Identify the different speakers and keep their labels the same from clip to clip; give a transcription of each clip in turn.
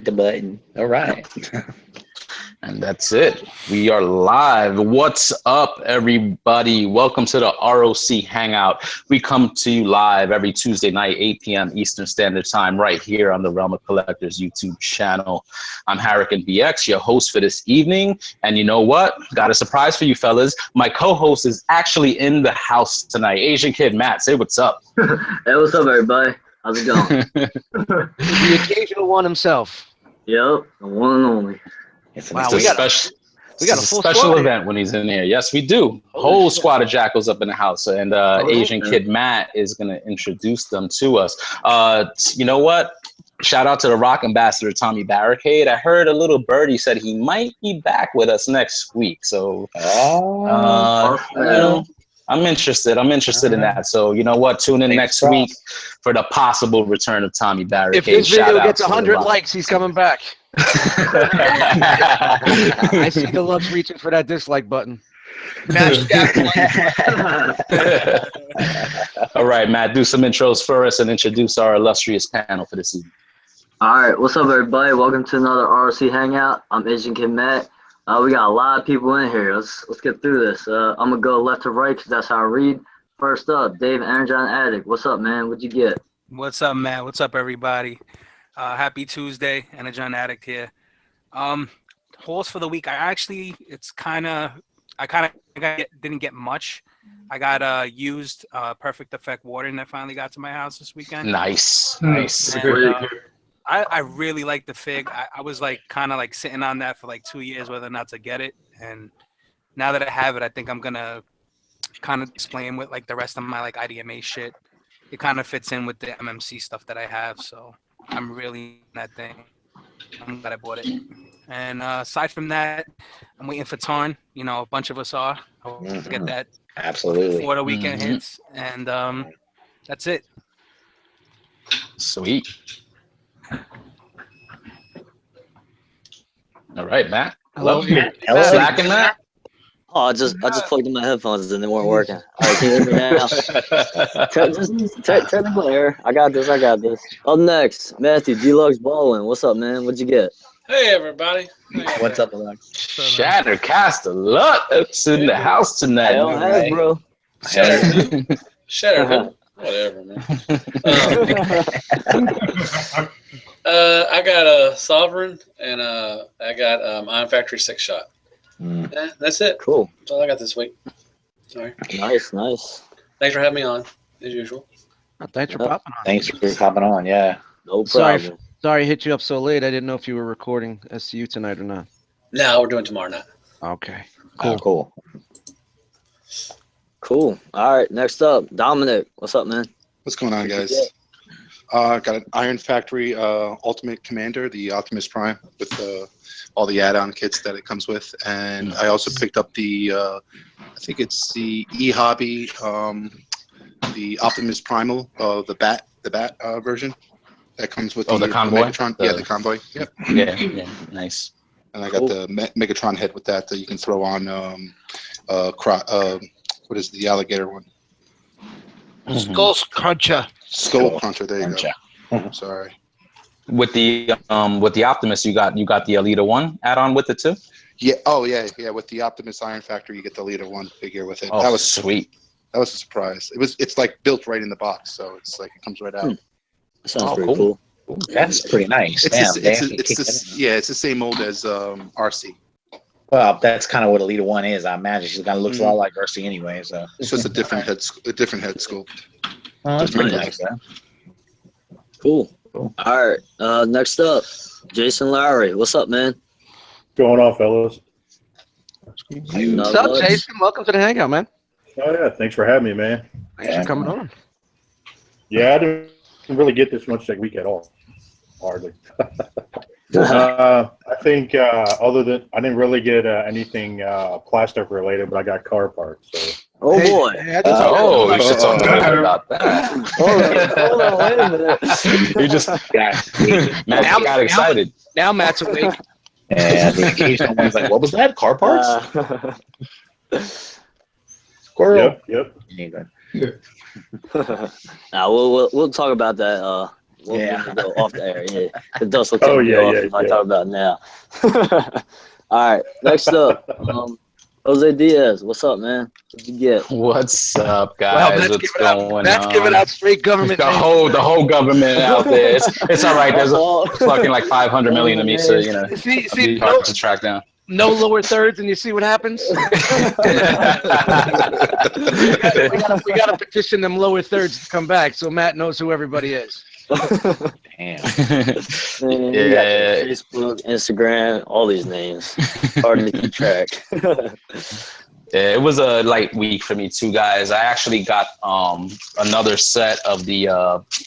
Speaker 1: the button. All right.
Speaker 2: And that's it. We are live. What's up, everybody? Welcome to the R.O.C. Hangout. We come to you live every Tuesday night, 8 p.m. Eastern Standard Time, right here on the Realm of Collectors YouTube channel. I'm Harrican BX, your host for this evening. And you know what? Got a surprise for you fellas. My co-host is actually in the house tonight. Asian Kid Matt, say what's up.
Speaker 3: Hey, what's up, everybody? How's it going?
Speaker 4: The occasional one himself.
Speaker 3: Yep, the one and only.
Speaker 4: Wow,
Speaker 2: we got a full special event when he's in here. Yes, we do. Whole squad of jackals up in the house, and Asian Kid Matt is going to introduce them to us. You know what? Shout out to the Rock ambassador Tommy Barricade. I heard a little birdie said he might be back with us next week. So, I'm interested. In that. So you know what? Tune in next week for the possible return of Tommy Barricade.
Speaker 4: If this video gets 100 likes, he's coming back. I see the loves reaching for that dislike button.
Speaker 2: All right, Matt, do some intros for us and introduce our illustrious panel for this evening.
Speaker 3: All right, what's up, everybody? Welcome to another R.O.C. Hangout. I'm Asian Kid Matt. We got a lot of people in here. Let's get through this. I'm gonna go left to right because that's how I read. First up, Dave Energon Addict. What's up, man? What'd you get?
Speaker 5: What's up, Matt? What's up, everybody? Happy Tuesday, Energon Addict here. Hauls for the week. Didn't get much. I got used Perfect Effect Warden that finally got to my house this weekend.
Speaker 2: Nice.
Speaker 5: And, I really like the fig. I was like kind of like sitting on that for like 2 years whether or not to get it, and now that I have it, I think I'm gonna kind of display him with like the rest of my like IDMA shit. It kind of fits in with the MMC stuff that I have, so I'm really in that thing. I'm glad I bought it. And aside from that, I'm waiting for Tarn. You know, a bunch of us are. I'll get that
Speaker 1: Absolutely
Speaker 5: before the weekend hits, and that's it.
Speaker 2: Sweet. All right, Matt.
Speaker 1: Hello.
Speaker 2: Slacking, Matt?
Speaker 3: Oh, I just plugged in my headphones and they weren't working. All right, can you hear me now? Technical error. I got this. Up next, Matthew Deluxe Baldwin. What's up, man? What'd you get?
Speaker 6: Hey, everybody.
Speaker 1: What's up, Alex?
Speaker 2: Shattercast of luck. It's in the house tonight.
Speaker 3: Hell has, bro.
Speaker 6: Shatterhood. Whatever, man. I got a Sovereign and I got Iron Factory 6-shot. Yeah, that's it.
Speaker 3: Cool.
Speaker 6: That's all I got this week. Sorry.
Speaker 3: Nice.
Speaker 6: Thanks for having me on, as usual.
Speaker 4: Thanks for popping on.
Speaker 1: Thanks for popping on. Yeah.
Speaker 3: No problem.
Speaker 4: Sorry I hit you up so late. I didn't know if you were recording SCU tonight or not.
Speaker 6: No, we're doing tomorrow night.
Speaker 4: Okay.
Speaker 3: Cool. All right, next up, Dominic. What's up, man?
Speaker 7: What's going on, guys? Got an Iron Factory Ultimate Commander, the Optimus Prime, with all the add-on kits that it comes with, and I also picked up the, I think it's the E-Hobby, the Optimus Primal, the Bat version that comes with
Speaker 2: the Convoy?
Speaker 7: Megatron. The Convoy. Yep.
Speaker 2: Yeah, nice.
Speaker 7: And I got the Megatron head with that you can throw on. What is the alligator one?
Speaker 4: Skull Cruncher.
Speaker 7: Skull Cruncher. There you go. Sorry.
Speaker 2: With the Optimus, you got the Alita 1 add-on with it too?
Speaker 7: Yeah. Oh yeah. With the Optimus Iron Factory, you get the Alita 1 figure with it.
Speaker 2: Oh,
Speaker 7: that was
Speaker 2: sweet.
Speaker 7: That was a surprise. It's like built right in the box, so it's like it comes right out.
Speaker 3: That sounds pretty cool.
Speaker 1: That's pretty nice.
Speaker 7: It's the same mold as R.O.C.
Speaker 1: Well, that's kind of what Alita 1 is. I imagine she's kind of looks a lot like R.O.C. anyway. So
Speaker 7: it's just a different head sculpt.
Speaker 1: Oh, that's pretty nice.
Speaker 3: Cool. All right. Next up, Jason Lowry. What's up, man?
Speaker 8: Going on, fellas?
Speaker 4: What's up, Jason? Welcome to the Hangout, man.
Speaker 8: Oh yeah, thanks for having me, man.
Speaker 4: Thanks for coming on.
Speaker 8: Yeah, I didn't really get this much that week at all. Hardly. I think other than I didn't really get anything plastic related, but I got car parts. So.
Speaker 3: Oh boy!
Speaker 2: You should talk about that.
Speaker 3: Hold on, wait a minute.
Speaker 2: You just got excited.
Speaker 4: Now Matt's awake.
Speaker 1: And the occasional one's like, "What was that? Car parts?" Squirrel.
Speaker 8: Yep.
Speaker 3: Now we'll talk about that We'll go off the air. Yeah, the dust will
Speaker 8: Oh,
Speaker 3: take me
Speaker 8: yeah,
Speaker 3: off
Speaker 8: yeah,
Speaker 3: if I
Speaker 8: yeah.
Speaker 3: talk about it now. All right, next up, Jose Diaz. What's up, man? What'd you get?
Speaker 2: What's up,
Speaker 4: Well,
Speaker 2: guys?
Speaker 4: that's
Speaker 2: What's
Speaker 4: giving out.
Speaker 2: going
Speaker 4: That's
Speaker 2: on?
Speaker 4: giving out straight government.
Speaker 2: the
Speaker 4: names.
Speaker 2: whole government out there. It's all right. There's fucking like 500 million of me, so you know,
Speaker 4: See,
Speaker 2: be hard to track down.
Speaker 4: no lower thirds, and you see what happens. we gotta petition them lower thirds to come back, so Matt knows who everybody is.
Speaker 1: Damn.
Speaker 3: Man, you got Facebook, Instagram, all these names. Hard to keep track.
Speaker 2: Yeah, it was a light week for me too, guys. I actually got another set of the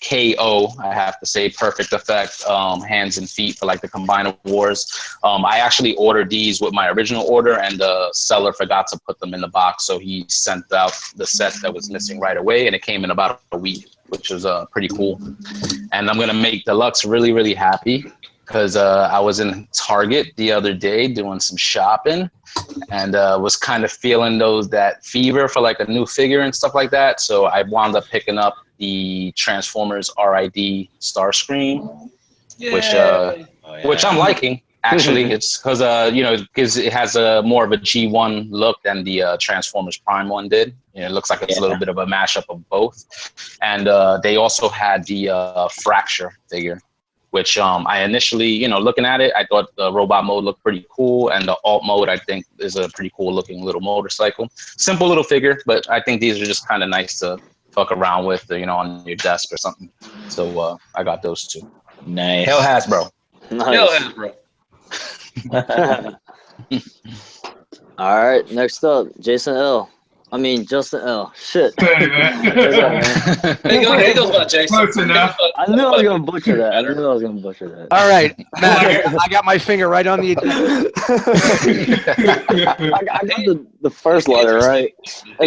Speaker 2: KO, I have to say, Perfect Effect hands and feet for like the Combiner Wars. I actually ordered these with my original order, and the seller forgot to put them in the box, so he sent out the set that was missing right away, and it came in about a week, which was pretty cool. And I'm gonna make Deluxe really, really happy, because I was in Target the other day doing some shopping, and was kind of feeling that fever for like a new figure and stuff like that. So I wound up picking up the Transformers RID Starscream, which I'm liking. Actually, it's because it has a more of a G1 look than the Transformers Prime one did. It looks like it's a little bit of a mashup of both. And they also had the Fracture figure, which I initially, looking at it, I thought the robot mode looked pretty cool, and the alt mode, I think, is a pretty cool looking little motorcycle. Simple little figure, but I think these are just kind of nice to fuck around with, on your desk or something. So I got those two.
Speaker 1: Nice.
Speaker 2: Hell Hasbro.
Speaker 3: Nice.
Speaker 6: Hell, Hasbro.
Speaker 3: All right, next up, Justin L. Shit.
Speaker 9: Hey, man.
Speaker 6: He goes by Jason.
Speaker 9: Close enough.
Speaker 3: I knew I was gonna butcher that.
Speaker 4: All right, Matt, I got my finger right on the.
Speaker 3: I got the first letter right.
Speaker 9: I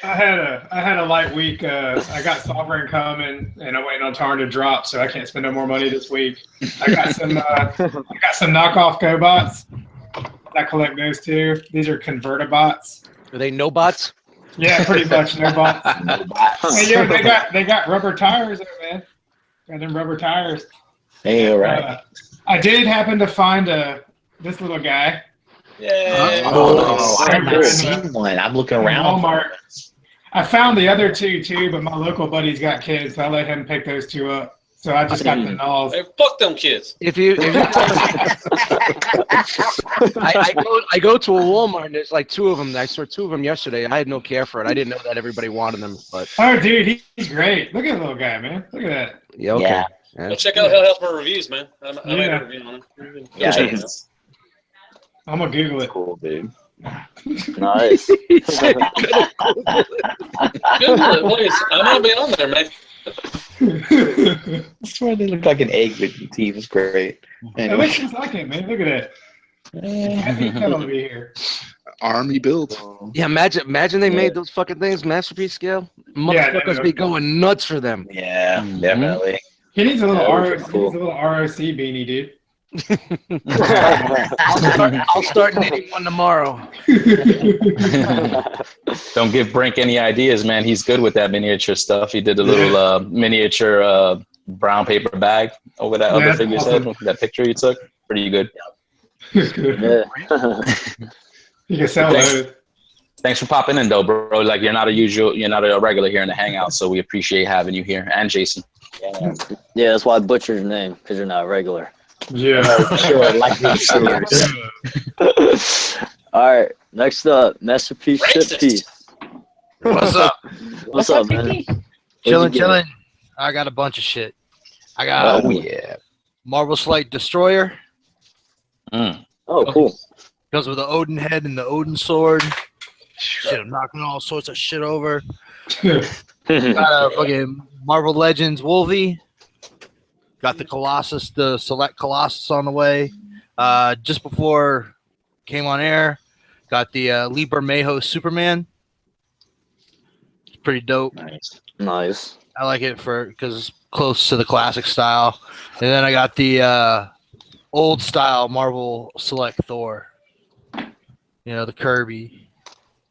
Speaker 9: had a light week. I got Sovereign coming, and I'm waiting on Tarn to drop, so I can't spend no more money this week. I got some knockoff GoBots. I collect those too. These are Convertibots.
Speaker 4: Are they no bots?
Speaker 9: Yeah, pretty much no bots. Hey, yo, they got rubber tires there, man. Got them rubber tires.
Speaker 1: Hey, all right.
Speaker 9: I did happen to find this little guy.
Speaker 6: Yeah.
Speaker 1: I have not seen one. I'm looking around.
Speaker 9: Walmart. I found the other two too, but my local buddy's got kids, so I let him pick those two up. So I just got the nulls.
Speaker 6: Hey, fuck them kids.
Speaker 4: If you I go to a Walmart and there's like two of them. I saw two of them yesterday. I had no care for it. I didn't know that everybody wanted them, but
Speaker 9: oh, dude, he's great. Look at the little guy, man. Look at that.
Speaker 4: yeah, okay.
Speaker 1: Yeah.
Speaker 6: Well, check out Hell Hasbro reviews, man. I made a review on him.
Speaker 1: Yeah,
Speaker 6: Check it
Speaker 1: it's
Speaker 9: I'm gonna Google it.
Speaker 1: cool, dude.
Speaker 3: Nice.
Speaker 6: Google it, please. I'm gonna be on there, man.
Speaker 1: That's why they look like an egg with your teeth. It's great.
Speaker 9: It
Speaker 1: Anyway.
Speaker 9: looks just like it, man. Look at that. Happy to be here.
Speaker 7: Army build.
Speaker 4: Yeah, imagine they made those fucking things masterpiece scale. Motherfuckers be going nuts for them.
Speaker 1: Yeah, definitely.
Speaker 9: He needs a little
Speaker 3: Yeah,
Speaker 9: He needs a little ROC beanie, dude.
Speaker 4: I'll start knitting one tomorrow.
Speaker 2: Don't give Brink any ideas, man. He's good with that miniature stuff. He did a little miniature brown paper bag over that other figure set. That picture you took, pretty good.
Speaker 3: Yeah.
Speaker 9: You can sell those.
Speaker 2: Thanks for popping in, though, bro. Like you're not a regular here in the Hangout, so we appreciate having you here, and Jason.
Speaker 3: Yeah, that's why I butchered your name, because you're not regular.
Speaker 9: Yeah.
Speaker 1: Sure, like these series.
Speaker 3: All right, next up, Masterpiece Shit Piece.
Speaker 4: What's up?
Speaker 3: What's up, man?
Speaker 10: Chilling. I got a bunch of shit. I got
Speaker 2: yeah.
Speaker 10: Marvel Slight Destroyer.
Speaker 2: Mm.
Speaker 3: Oh, cool.
Speaker 10: Goes with the Odin head and the Odin sword. Shit, I'm knocking all sorts of shit over. Got a fucking Marvel Legends Wolvie. Got the Colossus, the Select Colossus on the way. Just before came on air, got the Liber Mayho Superman. It's pretty dope.
Speaker 3: Nice.
Speaker 10: I like it because it's close to the classic style. And then I got the old style Marvel Select Thor. The Kirby.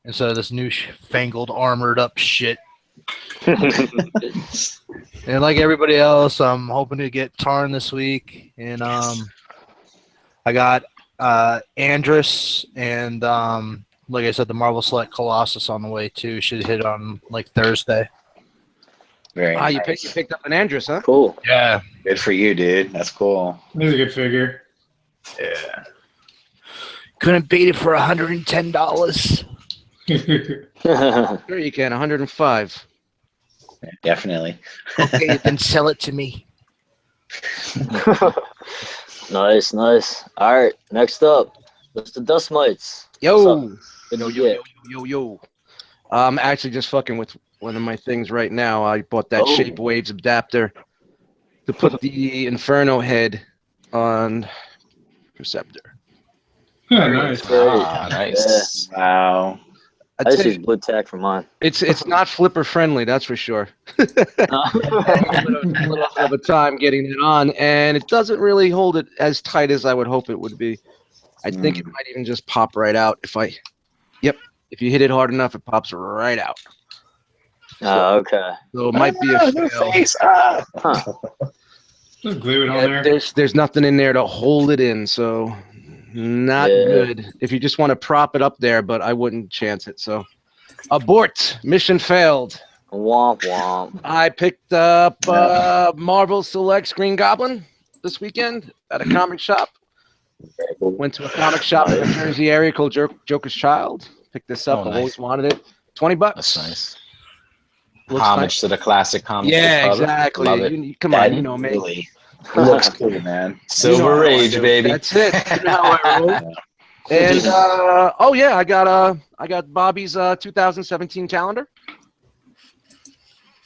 Speaker 10: Instead of this new fangled armored up shit. And like everybody else, I'm hoping to get Tarn this week. And I got Andrus and like I said, the Marvel Select Colossus on the way too. Should hit on like Thursday.
Speaker 1: Very nice.
Speaker 4: You picked up an Andrus, huh?
Speaker 3: Cool.
Speaker 10: Yeah.
Speaker 1: Good for you, dude. That's cool.
Speaker 9: He's a good figure.
Speaker 10: Yeah. Couldn't beat it for $110.
Speaker 4: Sure you can. 105.
Speaker 1: Definitely.
Speaker 10: Okay, then sell it to me.
Speaker 3: Nice. All right, next up, Mr. Dust Mites.
Speaker 4: Yo.
Speaker 3: What'd you get?
Speaker 4: Yo. I'm actually just fucking with one of my things right now. I bought that Shape Waves adapter to put the Inferno head on Perceptor.
Speaker 9: Nice.
Speaker 2: Nice.
Speaker 3: Yeah.
Speaker 1: Wow.
Speaker 3: I just use blue tack for mine.
Speaker 4: It's not flipper friendly, that's for sure. A little of a time getting it on, and it doesn't really hold it as tight as I would hope it would be. I think it might even just pop right out if you hit it hard enough, it pops right out.
Speaker 3: Oh, okay.
Speaker 4: So it might be a fail.
Speaker 9: Just glue it on there.
Speaker 4: There's nothing in there to hold it in, so not good. If you just want to prop it up there, but I wouldn't chance it. So abort. Mission failed.
Speaker 3: Womp womp.
Speaker 4: I picked up Marvel Selects Green Goblin this weekend at a comic shop. Went to a comic shop in the Jersey area called Joker's Child. Picked this up. I've always wanted it. $20.
Speaker 2: That's nice.
Speaker 4: Looks
Speaker 2: Homage to the classic comic.
Speaker 4: Yeah, exactly.
Speaker 2: Love it.
Speaker 4: Come on, you know me.
Speaker 1: Really. It looks cool, man.
Speaker 2: Silver Age, baby.
Speaker 4: That's it. You know how I roll. And I got Bobby's 2017 calendar.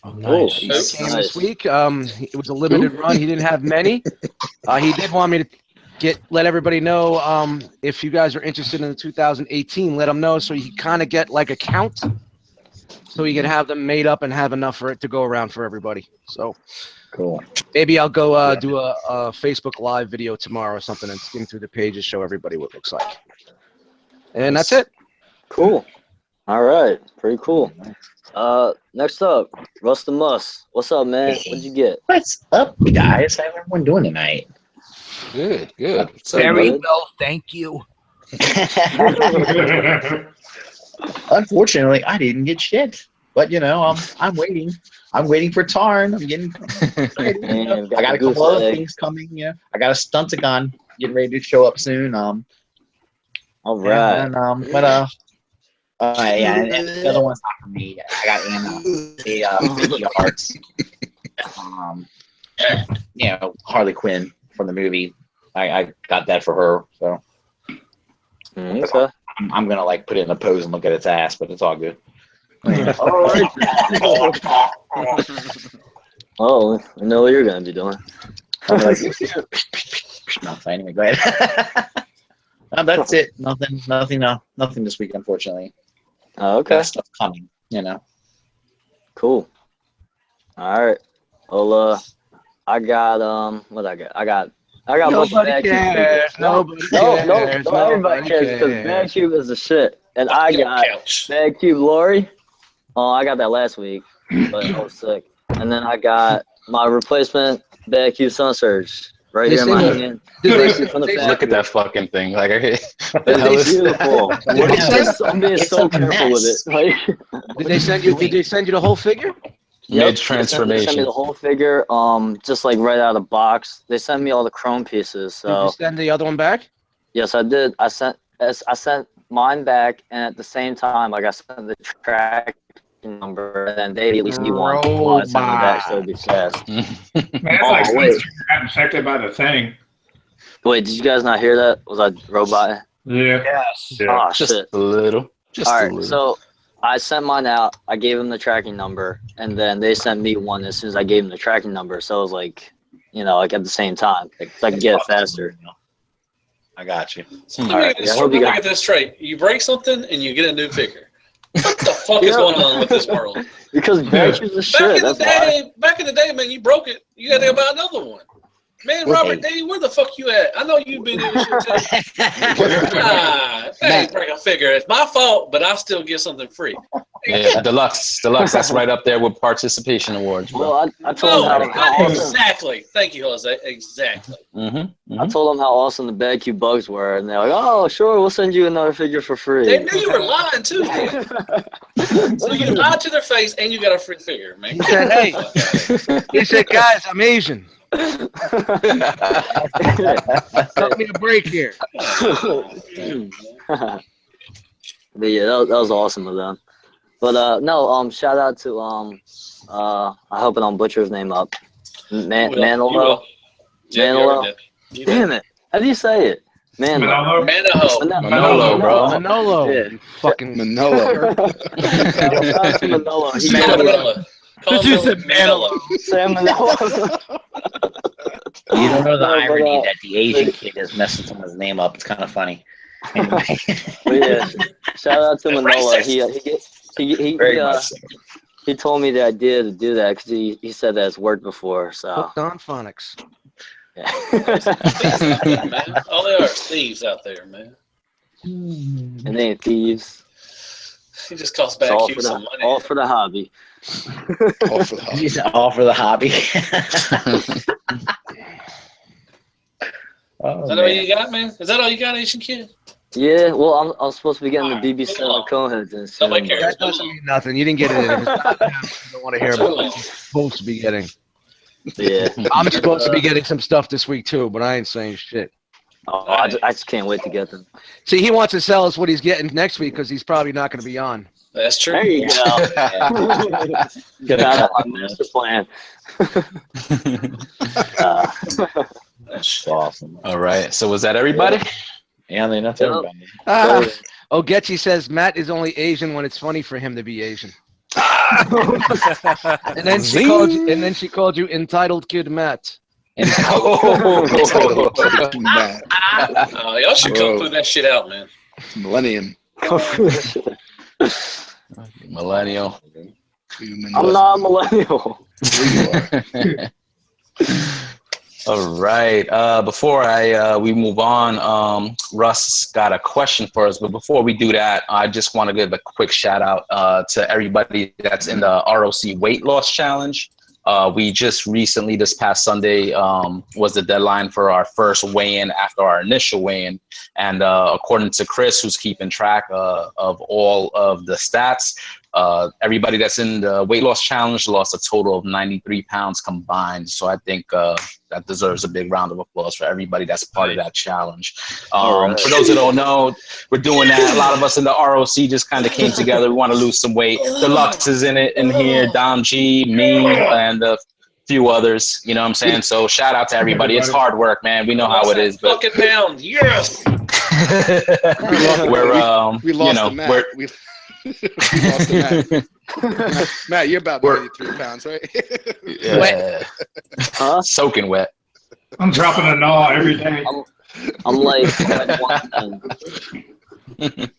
Speaker 10: Oh, nice.
Speaker 4: He came this week. It was a limited run. He didn't have many. He did want me to let everybody know if you guys are interested in the 2018, let them know so you kind of get like a count, so you can have them made up and have enough for it to go around for everybody. So
Speaker 1: cool.
Speaker 4: Maybe I'll go do a Facebook Live video tomorrow or something and skim through the pages, show everybody what it looks like. And that's it.
Speaker 3: Cool. All right. Pretty cool. Next up, Rust the Muss. What's up, man? What'd you get?
Speaker 1: What's up, guys? How's everyone doing tonight?
Speaker 2: Good.
Speaker 10: Very well, thank you.
Speaker 1: Unfortunately, I didn't get shit. But I'm waiting. I'm waiting for Tarn. I'm getting. I got a couple other things coming. I got a Stuntagon getting ready to show up soon.
Speaker 3: All right.
Speaker 1: And, and the other one's not for me. I got the arts. Harley Quinn from the movie. I got that for her. So
Speaker 3: okay.
Speaker 1: I'm gonna put it in a pose and look at its ass, but it's all good.
Speaker 3: Oh, I know what you're gonna be doing.
Speaker 1: No, anyway, go ahead. That's it. Nothing this week, unfortunately.
Speaker 3: Okay.
Speaker 1: Got stuff coming,
Speaker 3: Cool. All right. Well, I got what I got. I got a bunch of Bad Cube figures.
Speaker 4: Nobody cares.
Speaker 3: No, everybody cares because Bad Cube is the shit. And I got Bad Cube Lori. Oh, I got that last week, but I was sick. And then I got my replacement Bad Cube Sun Surge right here in my hand.
Speaker 2: Look at that fucking thing.
Speaker 3: It's beautiful. I'm being so careful with it.
Speaker 4: Did they send you the whole figure?
Speaker 2: Mid transformation.
Speaker 3: They sent me the whole figure, just right out of the box. They sent me all the chrome pieces. So.
Speaker 4: Did you send the other one back?
Speaker 3: Yes, I did. I sent mine back, and at the same time, I sent the tracking number, and then they at least need one. Well, I sent it back, so it'd be fast.
Speaker 9: Man, it's
Speaker 3: wait.
Speaker 9: Got infected by the thing.
Speaker 3: Wait, did you guys not hear that? Was I robot?
Speaker 9: Yeah.
Speaker 10: Yes.
Speaker 3: Oh,
Speaker 2: just
Speaker 3: shit.
Speaker 2: a little. Just
Speaker 3: all
Speaker 2: a
Speaker 3: right,
Speaker 2: little.
Speaker 3: so I sent mine out. I gave them the tracking number, and then they sent me one as soon as I gave them the tracking number. So it was at the same time, so I could get it faster.
Speaker 1: I got you.
Speaker 6: So let me get this straight. You break something and you get a new figure. What the fuck is going on with this world?
Speaker 3: Because Bad Cube's a shit.
Speaker 6: Back in the day, man, you broke it. You got to buy another one. Man, Robert D, where the fuck you at? I know you've been in this shit too. Hey, break a figure. It's my fault, but I still get something free.
Speaker 2: Yeah, deluxe. That's right up there with participation awards, bro.
Speaker 3: Well, I told him how awesome.
Speaker 6: Exactly. Thank you, Jose. Exactly.
Speaker 3: I told them how awesome the Bad Cube bugs were, and they're like, "Oh, sure, we'll send you another figure for free."
Speaker 6: They knew you were lying too. So you lied to their face, and you got a free figure, man.
Speaker 4: He said, "Hey," he said, "Guys, I'm Asian. Cut me a break here."
Speaker 3: But yeah, that was awesome of them. But no, shout out to I hope I don't butcher his name up. Manolo. Manolo. Damn it! How do you say it? Manolo,
Speaker 2: bro.
Speaker 4: Manolo.
Speaker 3: Yeah.
Speaker 4: Fucking
Speaker 7: Manolo.
Speaker 3: Shout out to Manolo. He's
Speaker 6: Call him Manolo.
Speaker 3: Sam Manolo.
Speaker 1: You don't know the
Speaker 3: No, but,
Speaker 1: irony that the Asian kid is messing someone's name up. It's kind of funny. Anyway.
Speaker 3: But yeah, shout out to Manolo.
Speaker 1: Very much so.
Speaker 3: He told me the idea to do that because he said that it's worked before. So
Speaker 4: hooked on phonics.
Speaker 3: yeah.
Speaker 6: Man. All they are is thieves out there, man.
Speaker 3: And they ain't thieves.
Speaker 6: He just costs
Speaker 3: It's
Speaker 6: back
Speaker 3: all
Speaker 6: you
Speaker 3: for
Speaker 6: some
Speaker 3: the
Speaker 6: money.
Speaker 3: all for the hobby.
Speaker 7: All for the hobby.
Speaker 1: He's all for the hobby.
Speaker 6: Is that all you got, man? Is that all you got, Asian kid?
Speaker 3: Yeah, well, I'm supposed to be getting the BB7 Coneheads in soon.
Speaker 6: Nobody cares.
Speaker 4: That doesn't mean nothing. You didn't get it in. If it's not happening, you don't want to hear about what you're supposed to be getting.
Speaker 3: Yeah.
Speaker 4: I'm supposed to be getting some stuff this week too, but I ain't saying shit.
Speaker 3: Oh, I just can't wait to get them.
Speaker 4: See, he wants to sell us what he's getting next week because he's probably not going to be on.
Speaker 6: That's true.
Speaker 3: There you go. Got out my master plan.
Speaker 1: That's awesome.
Speaker 2: All right. So was that everybody?
Speaker 1: Yeah, that's everybody.
Speaker 4: Ogechi says Matt is only Asian when it's funny for him to be Asian. and then she called you entitled kid Matt.
Speaker 6: Y'all should come through that shit out, man.
Speaker 7: Millennium.
Speaker 2: Millennial.
Speaker 3: I'm not a millennial.
Speaker 2: All right. Before we move on, Russ got a question for us. But before we do that, I just want to give a quick shout out to everybody that's in the R.O.C. weight loss challenge. We just recently, this past Sunday, was the deadline for our first weigh-in after our initial weigh-in. And according to Chris, who's keeping track of all of the stats, everybody that's in the weight loss challenge lost a total of 93 pounds combined. So I think that deserves a big round of applause for everybody that's part of that challenge. For those who don't know, we're doing that. A lot of us in the R.O.C. just kind of came together. We want to lose some weight. Deluxe is in here, Dom G, me, and a few others. You know what I'm saying? So shout out to everybody. It's hard work, man. We know how it is. But
Speaker 6: fucking down. Yes.
Speaker 7: We lost the Matt. We lost the Matt. Matt, you're about 93 pounds, right?
Speaker 2: Yeah. Soaking wet.
Speaker 9: I'm dropping a gnaw every day.
Speaker 3: I'm like 110.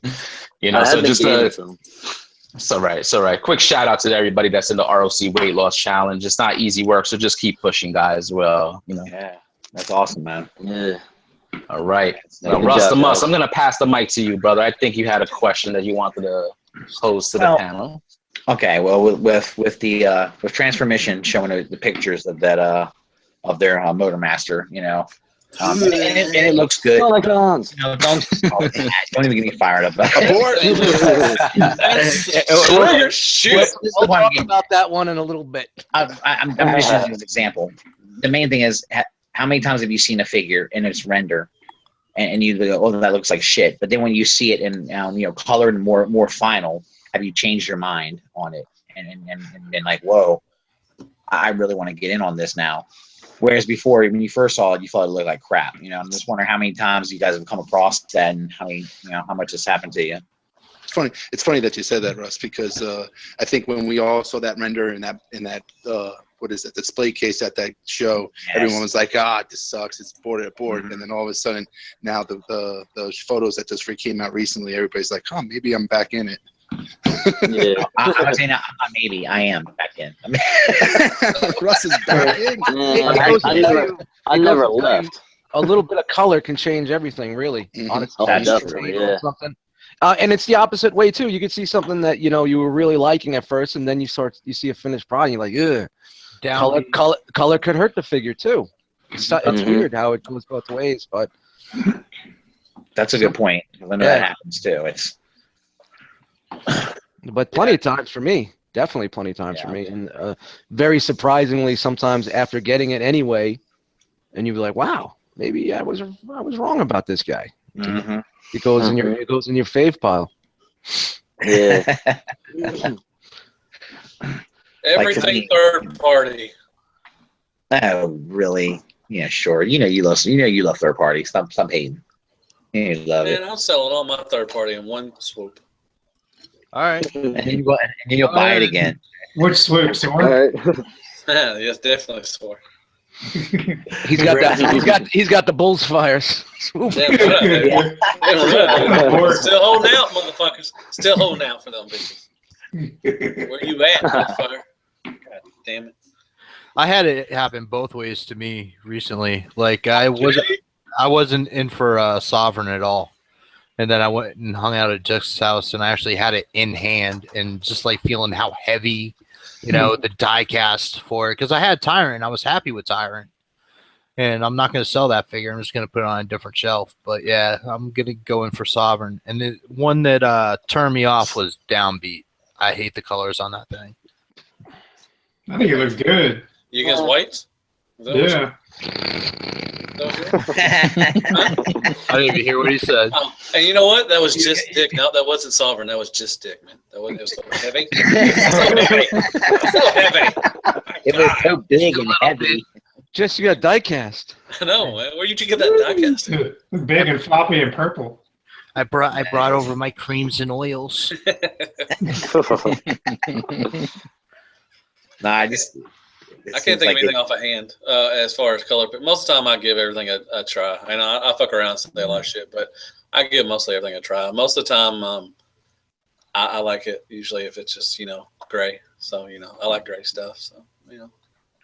Speaker 2: You know, so just it's all right. It's all right. Quick shout out to everybody that's in the R.O.C. weight loss challenge. It's not easy work, so just keep pushing, guys. Well, you know.
Speaker 1: Yeah, that's awesome, man.
Speaker 3: Yeah.
Speaker 2: All right. Now, Russ the Muss, I'm gonna pass the mic to you, brother. I think you had a question that you wanted to pose to the panel.
Speaker 1: Okay. Well, with the with Transformation showing the pictures of that of their Motormaster, you know. And it looks good.
Speaker 3: Oh,
Speaker 1: don't even get me fired up.
Speaker 4: We'll talk about that one in a little bit.
Speaker 1: I'm just using as an example. The main thing is, how many times have you seen a figure in its render, and you go, "Oh, that looks like shit," but then when you see it in colored and more final, have you changed your mind on it and been like, "Whoa, I really want to get in on this now"? Whereas before, when you first saw it, you thought it looked like crap. You know, I'm just wondering how many times you guys have come across that, and how much has happened to you.
Speaker 7: It's funny that you said that, Russ, because I think when we all saw that render in that what is it, display case at that show, yes, everyone was like, this sucks, it's bored. And then all of a sudden, now the photos that just came out recently, everybody's like, maybe I'm back in it.
Speaker 1: Yeah, I'm saying maybe I am back in.
Speaker 7: Russ is back in.
Speaker 3: I never left.
Speaker 4: A little bit of color can change everything, really.
Speaker 3: Mm-hmm. Definitely, yeah.
Speaker 4: Something. And it's the opposite way too. You could see something that you were really liking at first, and then you see a finished product, and you're like, ugh. Color could hurt the figure too. It's weird how it goes both ways, but
Speaker 1: that's a good point. When that happens too,
Speaker 4: but plenty of times for me, definitely plenty of times for me, and very surprisingly, sometimes after getting it anyway, and you'd be like, wow, maybe I was wrong about this guy.
Speaker 1: Mm-hmm.
Speaker 4: It goes in your fave pile.
Speaker 3: Yeah.
Speaker 6: Everything third party.
Speaker 1: Oh, really? Yeah, sure. You love third party. Stop hating. You love it.
Speaker 6: Man, I'm selling all my third party in one swoop.
Speaker 10: All right.
Speaker 1: And then you'll buy it again.
Speaker 9: Which swoop, Sword?
Speaker 3: All right.
Speaker 6: Yeah, yes, definitely Sword.
Speaker 4: He's got the Bulls fires.
Speaker 6: Damn right,
Speaker 9: Yeah.
Speaker 6: Still holding out, motherfuckers. Still holding out for them bitches. Where you at, motherfucker? God damn it.
Speaker 10: I had it happen both ways to me recently. Like I wasn't in for Sovereign at all, and then I went and hung out at Jack's house, and I actually had it in hand, and just like feeling how heavy, the die cast for it, because I had Tyrant. I was happy with Tyrant, and I'm not going to sell that figure. I'm just going to put it on a different shelf. But yeah, I'm going to go in for Sovereign, and the one that turned me off was Downbeat. I hate the colors on that thing.
Speaker 9: I think it looks good.
Speaker 6: You against whites?
Speaker 9: Yeah.
Speaker 10: I didn't even hear what he said.
Speaker 6: And you know what? That was just Dick. No, that wasn't Sovereign. That was just Dick, man. It was so heavy. So heavy.
Speaker 1: It was so big and heavy.
Speaker 4: Just you got die cast.
Speaker 6: I know, man. Where did you get that die cast?
Speaker 9: Big and floppy and purple.
Speaker 10: I brought over my creams and oils.
Speaker 1: Nah, I
Speaker 6: can't think of anything off a hand as far as color, but most of the time I give everything a try. And I fuck around and say a lot of shit, but I give mostly everything a try. Most of the time, I like it usually if it's just gray. So I like gray stuff. So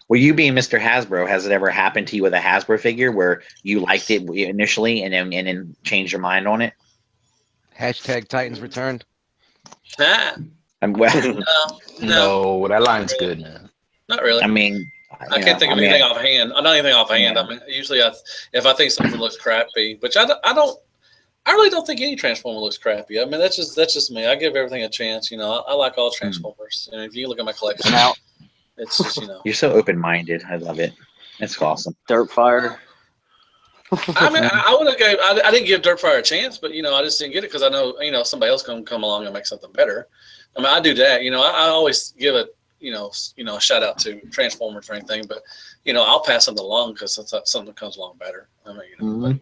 Speaker 1: Well, you being Mr. Hasbro, has it ever happened to you with a Hasbro figure where you liked it initially and then changed your mind on it?
Speaker 4: Hashtag Titans returned.
Speaker 2: No, that line's good, man.
Speaker 6: Not really.
Speaker 1: I mean,
Speaker 6: I can't think of anything offhand. Not anything offhand. I mean, usually if I think something looks crappy, which I really don't think any Transformer looks crappy. I mean, that's just me. I give everything a chance. I like all Transformers. And if you look at my collection, it's just
Speaker 1: You're so open-minded. I love it. It's awesome.
Speaker 3: Dirtfire.
Speaker 6: I mean, I didn't give Dirtfire a chance, but I just didn't get it because I know somebody else can come along and make something better. I mean, I do that. I always give it a shout out to Transformers or anything, but I'll pass something along because something comes along better. I mean, but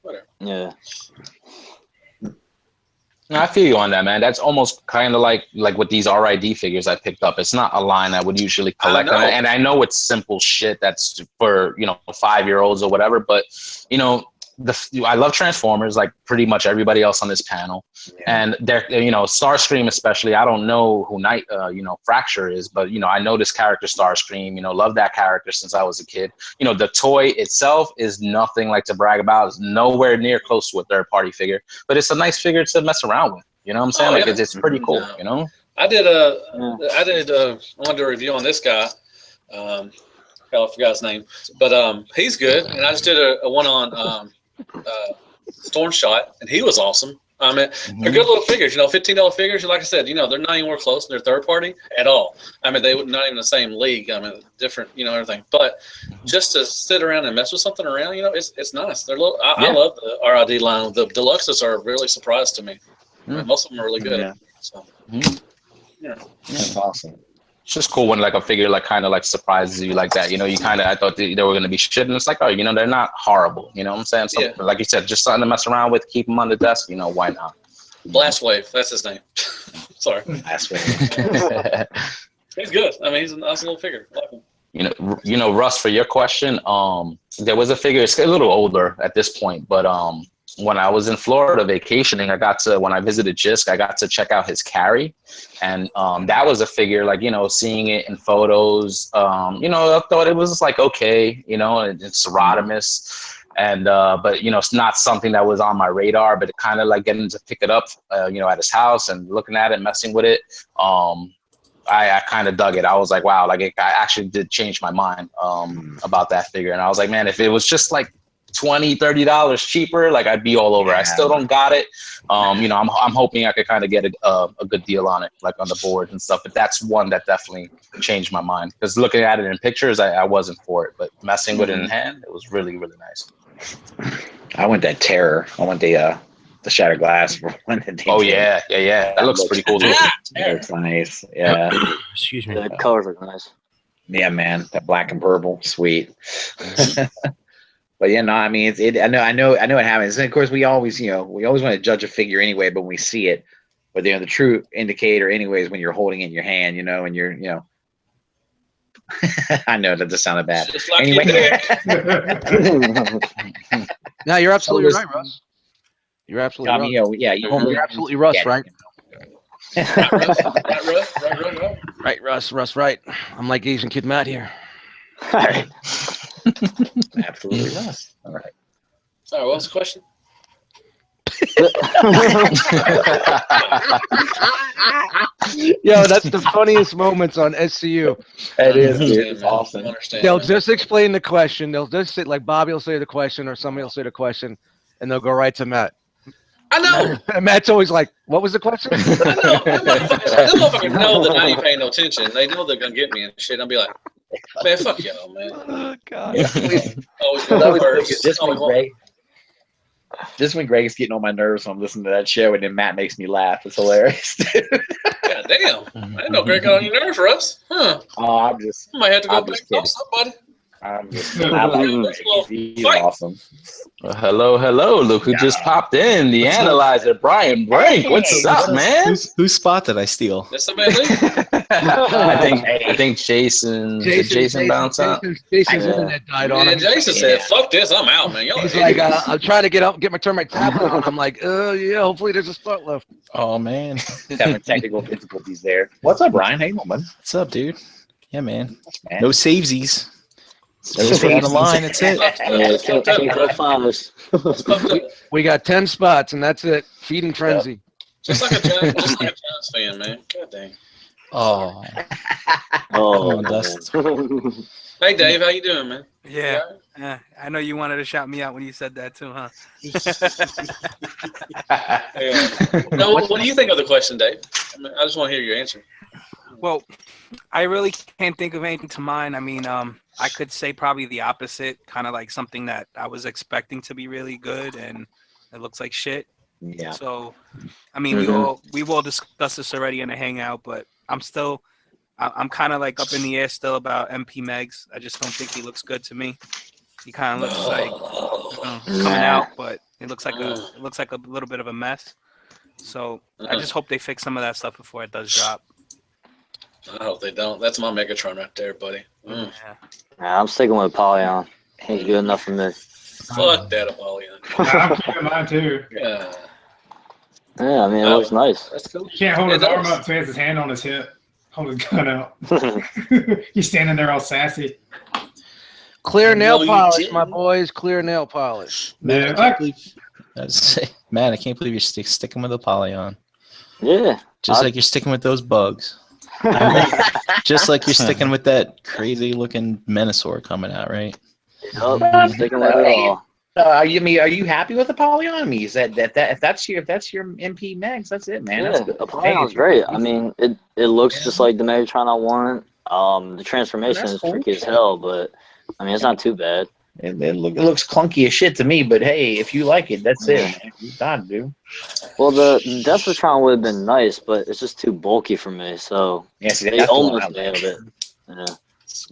Speaker 6: whatever.
Speaker 3: Yeah.
Speaker 2: I feel you on that, man. That's almost kind of like with these RID figures I picked up. It's not a line I would usually collect, and I know it's simple shit that's for 5-year-olds or whatever. But I love Transformers like pretty much everybody else on this panel, and they're Starscream especially. I don't know who Fracture is, but I know this character Starscream. Love that character since I was a kid. The toy itself is nothing like to brag about. It's nowhere near close to a third party figure, but it's a nice figure to mess around with. You know what I'm saying? It's pretty cool.
Speaker 6: I wanted to review on this guy. Hell, I forgot his name, but he's good. And I just did a one on Storm Shot, and he was awesome. I mean, they're good little figures, $15 figures. Like I said, they're not anywhere close. They're third party at all. I mean, they were not even the same league. I mean, different, everything. But just to sit around and mess with something around, it's nice. They're little. I love the RID line. The deluxes are really surprised to me. I mean, most of them are really good.
Speaker 1: Yeah.
Speaker 6: So,
Speaker 1: That's awesome.
Speaker 2: It's just cool when a figure kind of surprises you like that. I thought they were going to be shit, and it's like, oh, they're not horrible. You know what I'm saying? So, like you said, just something to mess around with, keep them on the desk. Why not?
Speaker 6: Blast Wave, that's his name. Sorry.
Speaker 1: Blast Wave.
Speaker 6: He's good. I mean, he's a nice little figure. I like him.
Speaker 2: Russ, for your question, there was a figure. It's a little older at this point, but when I was in Florida vacationing, when I visited Jisk, I got to check out his carry. And that was a figure, seeing it in photos, I thought it was okay, it's Rodimus. And but you know, it's not something that was on my radar. But it kind of like getting to pick it up, you know, at his house and looking at it, messing with it. I kind of dug it. I was like, wow, like I actually did change my mind about that figure. And I was like, man, if it was just like $20-$30 cheaper, like I'd be all over. I still don't got it. You know, I'm hoping I could kind of get a good deal on it, like on the board and stuff. But that's one that definitely changed my mind, because looking at it in pictures, I wasn't for it, but messing with it in hand, it was really, really nice.
Speaker 1: I went that Terror. I went the Shattered Glass.
Speaker 2: Oh yeah. That looks pretty cool too.
Speaker 1: It's nice. Yeah.
Speaker 10: Excuse me.
Speaker 3: The colors look nice.
Speaker 1: Yeah, man. That black and purple, sweet. But yeah, no, I mean, I know it happens. And of course, we always want to judge a figure anyway, but when we see it, but the true indicator, anyways, when you're holding it in your hand, you know, and you're, you know, I know that just sounded bad.
Speaker 6: Like
Speaker 1: anyway,
Speaker 4: No, you're absolutely right, Russ. You're absolutely right.
Speaker 1: You're
Speaker 4: absolutely Russ, right?
Speaker 6: Right.
Speaker 4: Russ, right. I'm like Asian Kid Matt here.
Speaker 3: All right.
Speaker 1: Absolutely Russ. All right.
Speaker 6: All right, what's the question?
Speaker 4: Yo, that's the funniest moments on SCU.
Speaker 1: It is, dude. It's awesome.
Speaker 4: They'll just explain the question. They'll just say, like, Bobby will say the question or somebody will say the question, and they'll go right to Matt.
Speaker 6: I know.
Speaker 4: And Matt's always like, what was the question?
Speaker 6: I know. Them motherfuckers know that I ain't paying no attention. They know they're going to get me and shit. I'll be like, man, fuck y'all, man.
Speaker 4: Oh, God.
Speaker 6: Always go first.
Speaker 1: Just when Greg's getting on my nerves when I'm listening to that show, and then Matt makes me laugh. It's hilarious.
Speaker 6: God damn. I didn't know Greg got on your nerves, Russ. Huh.
Speaker 1: Oh, I'm just.
Speaker 6: I might have to go
Speaker 1: I'm
Speaker 6: back
Speaker 1: just
Speaker 6: and know
Speaker 1: kidding.
Speaker 6: somebody.
Speaker 1: I'm just. I like He's awesome.
Speaker 2: Well, hello. Look who just popped in. The analyzer, Brian Brink. What's up, man?
Speaker 11: Whose spot did I steal?
Speaker 6: That's somebody leave.
Speaker 2: I think Jason bounced out.
Speaker 4: Jason's internet died on him.
Speaker 6: Jason said, fuck this, I'm out, man. Y'all
Speaker 4: He's like, I'm trying to turn my tablet on. I'm like, yeah, hopefully there's a spot left.
Speaker 11: Oh man.
Speaker 1: Having technical difficulties there. What's up, Brian? Hey, man.
Speaker 11: What's up, dude? Yeah, man.
Speaker 1: Man.
Speaker 11: No savesies.
Speaker 1: No
Speaker 11: Just on the
Speaker 1: savesies.
Speaker 11: line. That's it.
Speaker 4: We got 10 spots, and that's it. Feeding frenzy.
Speaker 6: Just like a Giants fan, man. God dang.
Speaker 11: Oh.
Speaker 3: Oh,
Speaker 11: Dust.
Speaker 6: Hey, Dave, how you doing, man?
Speaker 5: Yeah. I know you wanted to shout me out when you said that too, huh?
Speaker 6: Yeah. No, what do you think of the question, Dave? I just want to hear your answer.
Speaker 5: Well, I really can't think of anything to mind. I mean, I could say probably the opposite, kind of like something that I was expecting to be really good, and it looks like shit.
Speaker 1: Yeah.
Speaker 5: So, I mean, we've all discussed this already in a hangout, but I'm kind of like up in the air still about MP Megs. I just don't think he looks good to me. He kind of looks like coming out, but it looks like a little bit of a mess. So I just hope they fix some of that stuff before it does drop.
Speaker 6: I hope they don't. That's my Megatron right there, buddy.
Speaker 5: Yeah.
Speaker 3: Nah, I'm sticking with Apollyon. He's good enough for me.
Speaker 6: Fuck that Apollyon.
Speaker 9: I'm keeping mine too.
Speaker 6: Yeah.
Speaker 3: Yeah, I mean, it looks nice.
Speaker 6: That's cool.
Speaker 9: He can't hold his
Speaker 6: It
Speaker 9: arm
Speaker 6: does.
Speaker 9: up, so he has his hand on his hip. Hold his gun out. He's standing there all sassy.
Speaker 4: Clear nail
Speaker 6: No, you
Speaker 4: polish,
Speaker 6: didn't.
Speaker 4: my boys. Clear nail polish.
Speaker 9: Yeah.
Speaker 11: Man, I can't believe you're sticking with Apollyon.
Speaker 3: Yeah.
Speaker 11: Just like you're sticking with those bugs. Just like you're sticking with that crazy looking Menasor coming out, right?
Speaker 3: Yup, I'm sticking with it all.
Speaker 1: Are you happy with Apollyon? I mean, is that if that's your MP Megs, that's it, man. That's
Speaker 3: Yeah,
Speaker 1: good.
Speaker 3: Apollon's great. I mean, it looks just like the Megatron I want. The transformation
Speaker 1: That's
Speaker 3: is
Speaker 1: cool.
Speaker 3: freaky as hell, but I mean, it's not too bad.
Speaker 1: It looks clunky as shit to me, but hey, if you like it, that's it, man. You got to do.
Speaker 3: Well, the Deathmatron would have been nice, but it's just too bulky for me. So
Speaker 1: Yeah, see,
Speaker 3: they
Speaker 1: that's the one
Speaker 3: almost
Speaker 1: I'm-
Speaker 3: nailed it. Yeah.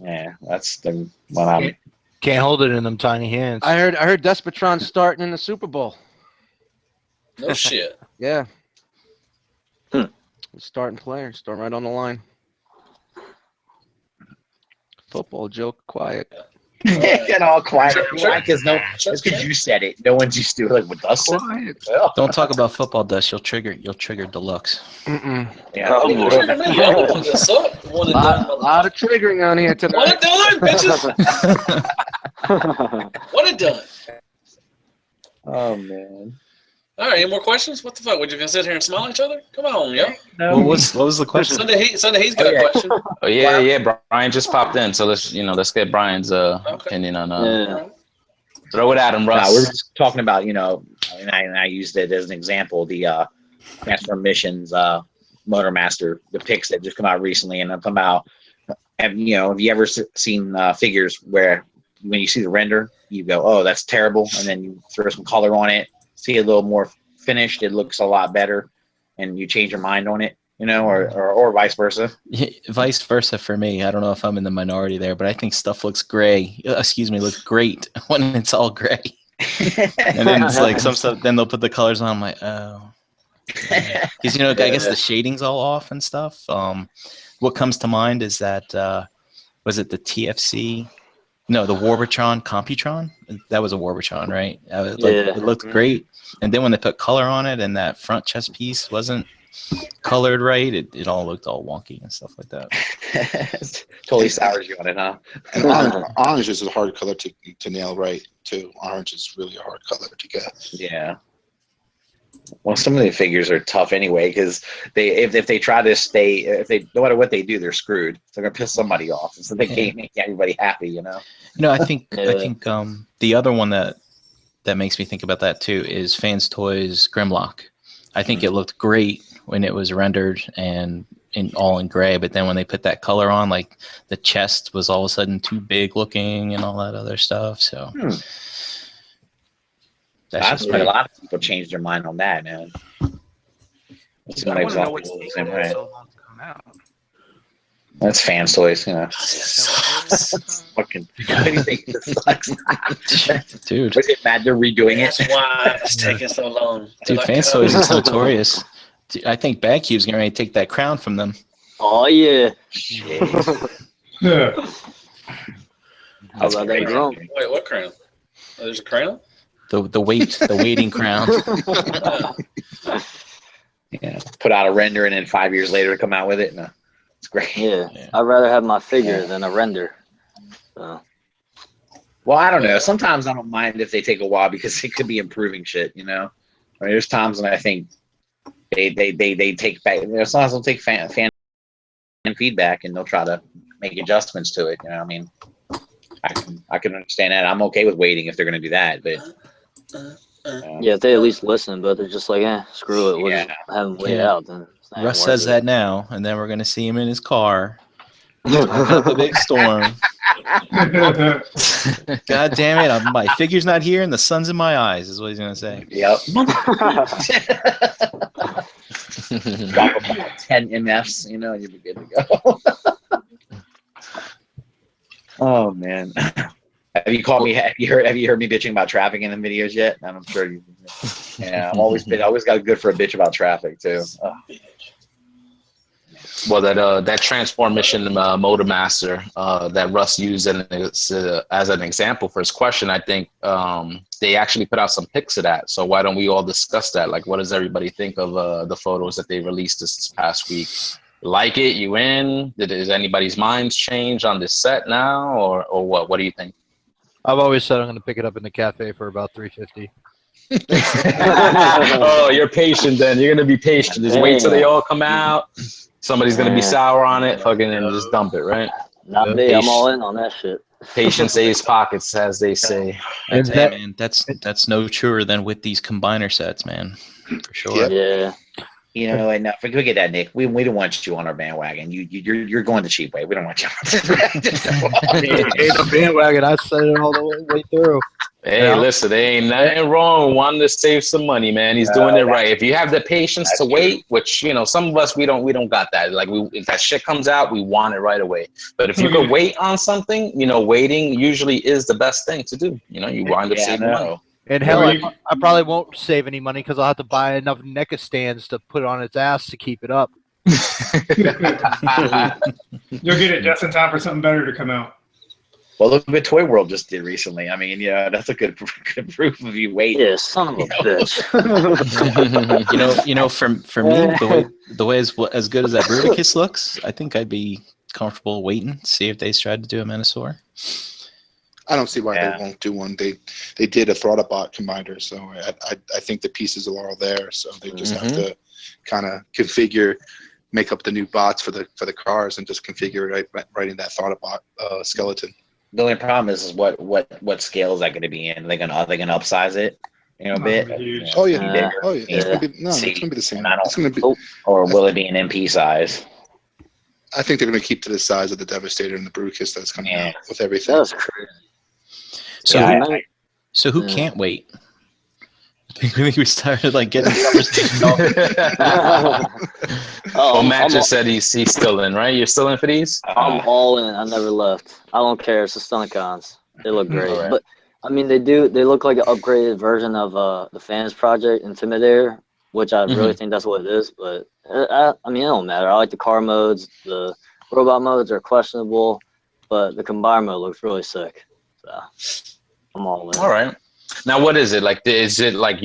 Speaker 1: Yeah, that's the one I'm.
Speaker 10: Can't hold it in them tiny hands.
Speaker 4: I heard Despotron starting in the Super Bowl.
Speaker 6: No shit.
Speaker 4: Yeah.
Speaker 3: Hmm.
Speaker 4: He's starting player, starting right on the line. Football joke, quiet.
Speaker 1: Get all quiet.
Speaker 6: Sure.
Speaker 1: Because it's because you said it. No one's used to it. Like with us.
Speaker 4: Quiet.
Speaker 1: Well,
Speaker 11: Don't talk about football, Dust. You'll trigger Deluxe.
Speaker 4: Mm-mm.
Speaker 1: yeah.
Speaker 3: Oh,
Speaker 6: You trigger me. I'm gonna put this up. One and done.
Speaker 4: A lot of triggering on here
Speaker 6: One
Speaker 4: tonight.
Speaker 6: and done, bitches. One and done.
Speaker 1: Oh man.
Speaker 6: All right, any more questions? What the fuck? Would you gonna sit here and smile at each other? Come on, yo.
Speaker 11: What was the question?
Speaker 6: Sunday he's got a question.
Speaker 2: Oh yeah. Brian just popped in, so let's get Brian's opinion on. Throw it at him, Russ.
Speaker 1: No, we're just talking about, and I used it as an example, the Transformations Motor Master, the picks that just come out recently, and I'm talking about, have you ever seen figures where when you see the render, you go, oh, that's terrible, and then you throw some color on it, see it a little more finished, it looks a lot better, and you change your mind on it, or vice versa.
Speaker 11: Vice versa for me. I don't know if I'm in the minority there, but I think stuff looks gray. Looks great when it's all gray. And then it's like some stuff. Then they'll put the colors on. I'm like, oh, because I guess the shading's all off and stuff. What comes to mind is that was it the TFC? No, the Warbitron Computron. That was a Warbitron, right? It looked great. And then when they put color on it, and that front chest piece wasn't colored right, it all looked all wonky and stuff like that.
Speaker 1: Totally sours you on it, huh?
Speaker 7: And orange is a hard color to nail right too. Orange is really a hard color to get.
Speaker 1: Yeah. Well, some of the figures are tough anyway, because if they try to stay, if they no matter what they do, they're screwed. They're gonna piss somebody off, so they can't make everybody happy.
Speaker 11: I think the other one that makes me think about that too is Fans Toys Grimlock. I think it looked great when it was rendered and all in gray, but then when they put that color on, like the chest was all of a sudden too big looking and all that other stuff. So
Speaker 1: that's why a lot of people changed their mind on that, man. That's
Speaker 5: I want to know what's taking so long to come out.
Speaker 1: That's Fans Toys, Fucking, what do you think this sucks?
Speaker 11: Dude.
Speaker 1: Was it mad they're redoing it?
Speaker 6: That's why it's taking so long.
Speaker 11: Dude, Fans Toys is notorious. I think Bad Cube's getting ready to take that crown from them.
Speaker 3: Oh yeah.
Speaker 9: Yeah.
Speaker 3: How about that drum?
Speaker 6: Wait, what crown? Oh, there's a crown?
Speaker 11: The waiting crown.
Speaker 1: Yeah. Put out a render and then 5 years later come out with it. No. It's great.
Speaker 3: Yeah. I'd rather have my figure than a render. So.
Speaker 1: Well, I don't know. Sometimes I don't mind if they take a while because it could be improving shit, there's times when I think they take back. Sometimes they'll take fan feedback and they'll try to make adjustments to it. I mean, I can understand that. I'm okay with waiting if they're going to do that, but
Speaker 3: yeah, if they at least listen, but they're just like, screw it. We'll just have them wait out. Then
Speaker 11: Russ says that now, and then we're going to see him in his car. The big storm. God damn it! My figure's not here, and the sun's in my eyes. Is what he's gonna say.
Speaker 1: Yep. Drop about 10 MFs, you'll be good to go. Oh man, have you called me? Have you heard me bitching about traffic in the videos yet? I'm sure you. Yeah, I always got good for a bitch about traffic too. Oh.
Speaker 2: Well, that Transformation Motor Master that Russ used as an example for his question, I think they actually put out some pics of that. So why don't we all discuss that? Like, what does everybody think of the photos that they released this past week? Like it? You in? Is anybody's minds change on this set now, or what? What do you think?
Speaker 10: I've always said I'm going to pick it up in the cafe for about $350.
Speaker 2: Oh, you're patient then. You're going to be patient. Just wait till they all come out. Somebody's going to be sour on it, fucking, and just dump it, right?
Speaker 3: Not me. I'm all in on that shit.
Speaker 2: Patience saves pockets, as they say.
Speaker 11: Man, that's no truer than with these combiner sets, man. For sure.
Speaker 3: Yeah.
Speaker 1: And forget that, Nick. We don't want you on our bandwagon. You're going the cheap way. We don't want you.
Speaker 10: Ain't a bandwagon. I said it all the way through.
Speaker 2: Hey, listen, there ain't nothing wrong with wanting to save some money, man. He's doing it right. If you have the patience to wait, which some of us we don't got that. Like if that shit comes out, we want it right away. But if you could wait on something, waiting usually is the best thing to do. You wind up saving money.
Speaker 10: And hell, I probably won't save any money because I'll have to buy enough NECA stands to put on its ass to keep it up.
Speaker 9: You'll get it just in time for something better to come out.
Speaker 1: Well, look what Toy World just did recently. I mean, that's a good proof of you wait.
Speaker 3: Yeah, son of a bitch.
Speaker 11: For me, the way as good as that Bruticus looks, I think I'd be comfortable waiting, see if they tried to do a Menosaur.
Speaker 7: I don't see why they won't do one. They did a ThrottleBot combiner, so I think the pieces are all there. So they just have to kind of configure, make up the new bots for the cars, and just configure it right in that ThrottleBot skeleton.
Speaker 1: The only problem is what scale is that going to be in? Are they going to upsize it, a bit?
Speaker 7: Oh yeah,
Speaker 1: bigger?
Speaker 7: oh yeah. It's gonna be, it's gonna be the same. It's gonna be,
Speaker 1: or will it be an MP size?
Speaker 7: I think they're gonna keep to the size of the Devastator and the Bruticus that's coming out with everything.
Speaker 3: That's crazy.
Speaker 11: So who can't wait? I think we started like getting the conversation going.
Speaker 2: Well, Matt just said he's still in, right? You're still in for these?
Speaker 3: I'm all in. I never left. I don't care. It's the Stunticons. They look great.
Speaker 2: Right.
Speaker 3: But I mean, they look like an upgraded version of the Fans Project Intimidator, which I really think that's what it is. But I mean, it don't matter. I like the car modes. The robot modes are questionable, but the combiner mode looks really sick. So I'm all in.
Speaker 2: All right. Now, what is it like? Is it like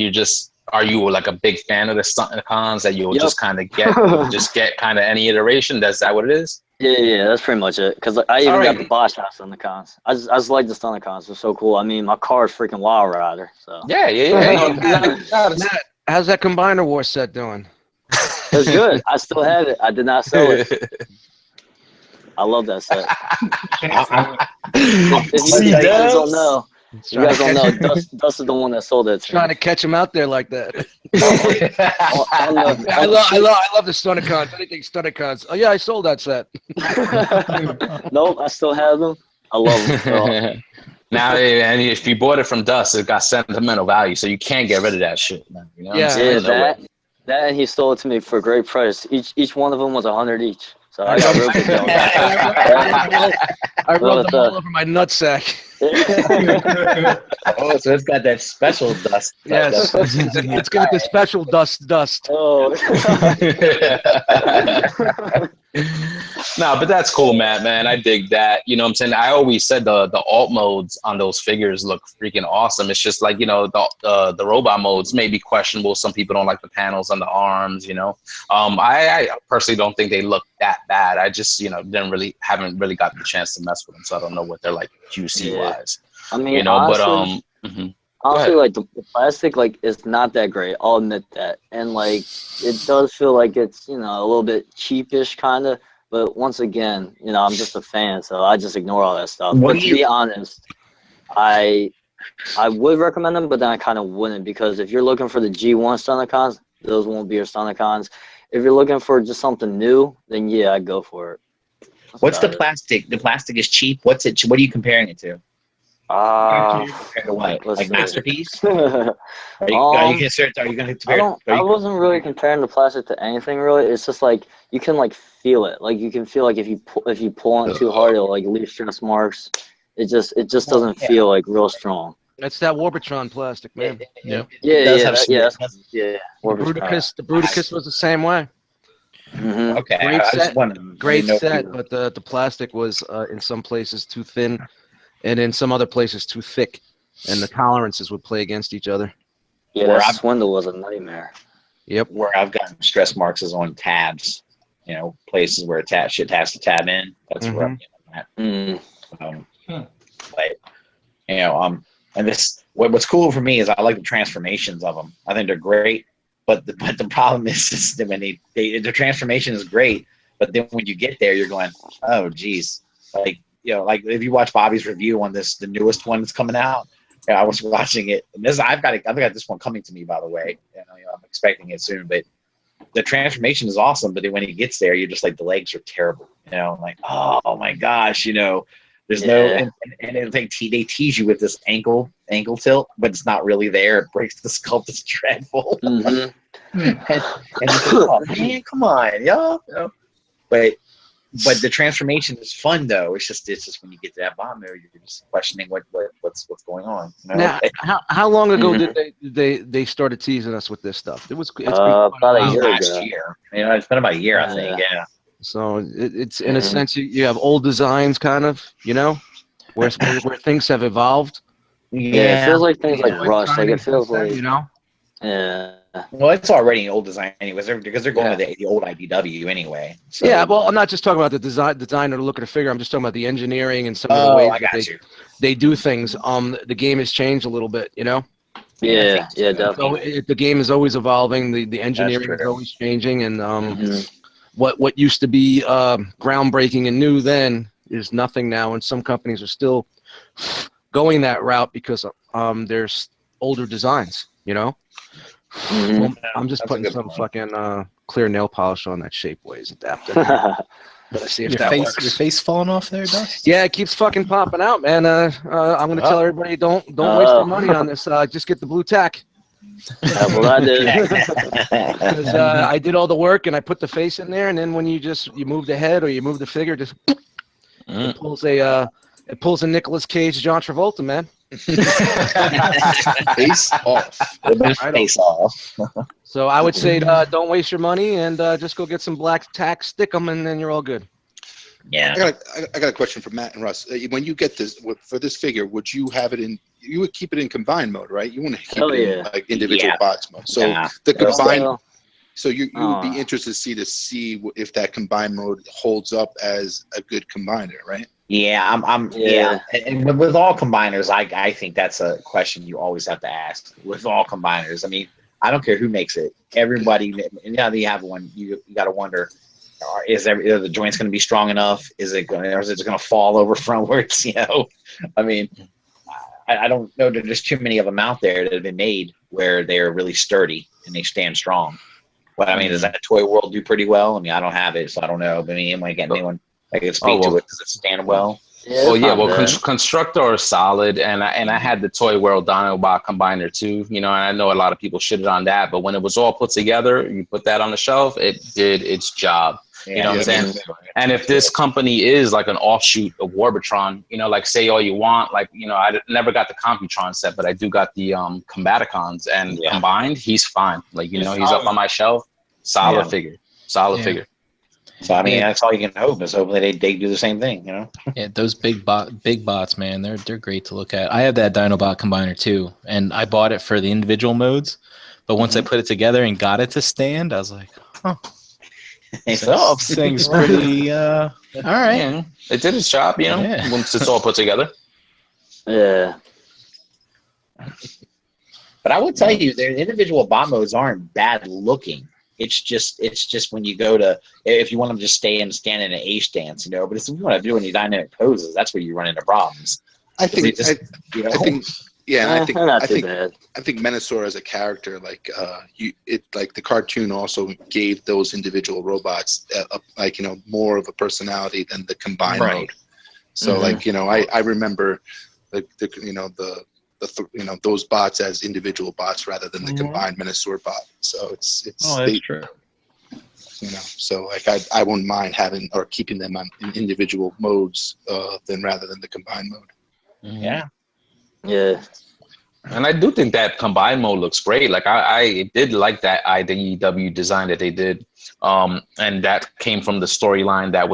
Speaker 2: are you like a big fan of the Stunticons that you'll just kind of get kind of any iteration? Is that what it is?
Speaker 3: Yeah, that's pretty much it. Because I even got the Bosch House Stunticons. I just like the Stunticons. They're so cool. I mean, my car is freaking Wild Rider. So
Speaker 4: Matt, how's that Combiner War set doing?
Speaker 3: It's good. I still have it. I did not sell it. I love that set. If you guys don't know, Dust is the one that sold it.
Speaker 4: Trying to catch him out there like that. I love the Stunticons. Anything Stunticons. Oh yeah, I sold that set.
Speaker 3: Nope, I still have them. I love them. So.
Speaker 2: Now, and if you bought it from Dust, it got sentimental value, so you can't get rid of that shit. Man. You know
Speaker 3: that and he sold it to me for a great price. Each one of them was $100 each. So I got real good deal.
Speaker 4: I rubbed them all over my nutsack.
Speaker 1: Oh, so it's got that special dust.
Speaker 4: Yes, it's got the special dust.
Speaker 3: Oh.
Speaker 2: No, but that's cool, Matt, man. I dig that. You know what I'm saying? I always said the alt modes on those figures look freaking awesome. It's just like, the robot modes may be questionable. Some people don't like the panels on the arms, I personally don't think they look that bad. I just, haven't really got the chance to mess with them, so I don't know what they're like QC wise.
Speaker 3: I mean, honestly, honestly, like the plastic, like it's not that great. I'll admit that, and like it does feel like it's a little bit cheapish kind of. But once again, I'm just a fan, so I just ignore all that stuff. But to be honest, I would recommend them, but then I kind of wouldn't, because if you're looking for the G1 Stunticons, those won't be your Stunticons. If you're looking for just something new, then yeah, I'd go for it.
Speaker 1: What's the plastic? The plastic is cheap. What are you comparing it to? Compared to what? Like Masterpiece? Are you going to compare?
Speaker 3: I wasn't really comparing the plastic to anything really. It's just like you can like feel it. Like you can feel like if you pull on it too hard, it'll like leave stress marks. It just doesn't feel like real strong.
Speaker 4: That's that Warbitron plastic, man.
Speaker 3: Yeah.
Speaker 4: The Bruticus was the same way.
Speaker 3: Mm-hmm.
Speaker 1: Okay,
Speaker 4: great set, but the plastic was in some places too thin, and in some other places too thick, and the tolerances would play against each other.
Speaker 3: Yeah, that swindle was a nightmare.
Speaker 4: Yep.
Speaker 1: Where I've gotten stress marks is on tabs. Places where shit has to tab in. That's where I'm getting that. But and this what's cool for me is I like the transformations of them. I think they're great. But the problem is that when the transformation is great, but then when you get there, you're going, oh geez, like if you watch Bobby's review on the newest one that's coming out, I was watching it, and I've got this one coming to me, by the way. I'm expecting it soon, but the transformation is awesome. But then when he gets there, you're just like, the legs are terrible. Like, oh my gosh, there's no, and it's like they tease you with this ankle tilt, but it's not really there. It breaks the sculpt. It's dreadful.
Speaker 3: Mm-hmm.
Speaker 1: and oh man, come on, y'all. But the transformation is fun though. It's just when you get to that bottom there, you're just questioning what's going on.
Speaker 4: Now, how long ago did they started teasing us with this stuff? It's
Speaker 3: about a year
Speaker 1: last year. It's been about a year, I think. Yeah.
Speaker 4: So it's in a sense you have old designs, kind of, where things have evolved.
Speaker 3: Yeah, it feels like things like rush. Like it feels like
Speaker 4: Yeah.
Speaker 1: Well, it's already an old design anyways, because they're going with the old IDW anyway. So.
Speaker 4: Yeah, well, I'm not just talking about the design or the look of the figure. I'm just talking about the engineering and some of the ways that they do things. The game has changed a little bit, you know.
Speaker 3: Yeah, definitely.
Speaker 4: So the game is always evolving. The engineering is always changing, and what used to be groundbreaking and new then is nothing now. And some companies are still going that route because there's older designs, you know. Well, I'm just putting some fucking clear nail polish on that Shapeways adapter. Let's see if that works.
Speaker 11: Your face falling off there, Dust?
Speaker 4: Yeah, it keeps fucking popping out, man. I'm gonna tell everybody don't waste their money on this. Just get the blue tack.
Speaker 3: That's what I did.
Speaker 4: Because I did all the work and I put the face in there, and then when you move the head or you move the figure, just it pulls a Nicolas Cage, John Travolta, man.
Speaker 7: Face off.
Speaker 1: Face off.
Speaker 4: So I would say don't waste your money and just go get some black tack, stick them, and then you're all good.
Speaker 1: Yeah.
Speaker 7: I got a question for Matt and Russ. When you get this for this figure, would you have it in? You would keep it in combined mode, right? You want to keep it in like individual box mode. So the combined. So you would be interested to see if that combined mode holds up as a good combiner, right?
Speaker 1: Yeah, and with all combiners, I think that's a question you always have to ask. With all combiners, I mean, I don't care who makes it. Everybody, now that you have one, you got to wonder: are the joints going to be strong enough? Is it going to fall over frontwards? You know, I mean, I don't know. There's just too many of them out there that have been made where they're really sturdy and they stand strong. But I mean, does that Toy World do pretty well? I mean, I don't have it, so I don't know. But I mean, might get anyone that can speak to it. Does it stand well?
Speaker 2: Constructor are solid, and I had the Toy World Dinobot combiner too. You know, and I know a lot of people shitted on that, but when it was all put together, you put that on the shelf, it did its job. You know what I'm saying? And if this company is like an offshoot of Warbitron, you know, like say all you want, like, you know, I never got the Computron set, but I do got the Combaticons, and combined, he's fine. Like, you know, he's up on my shelf. Solid figure. Figure.
Speaker 1: So I mean, that's all you can hope is hopefully they do the same thing, you know.
Speaker 11: Yeah, those big bots, man, they're great to look at. I have that Dinobot combiner too, and I bought it for the individual modes, but once I put it together and got it to stand, I was like, huh. This thing's pretty all right.
Speaker 2: Yeah, it did its job, you know, once it's all put together.
Speaker 3: Yeah.
Speaker 1: But I would tell you, their individual bot modes aren't bad looking. It's just when you go to, if you want them to just stand in an A stance, you know. But if you want to do any dynamic poses, that's where you run into problems.
Speaker 7: I think Menasor as a character, like like the cartoon also gave those individual robots like, you know, more of a personality than the combined mode. So like, you know, I remember those bots as individual bots rather than the combined Menasor bot. So it's
Speaker 12: that's true.
Speaker 7: You know, so like I wouldn't mind having or keeping them on in individual modes rather than the combined mode.
Speaker 1: Yeah.
Speaker 3: Yeah.
Speaker 2: And I do think that combined mode looks great. Like I did like that IDW design that they did. And that came from the storyline that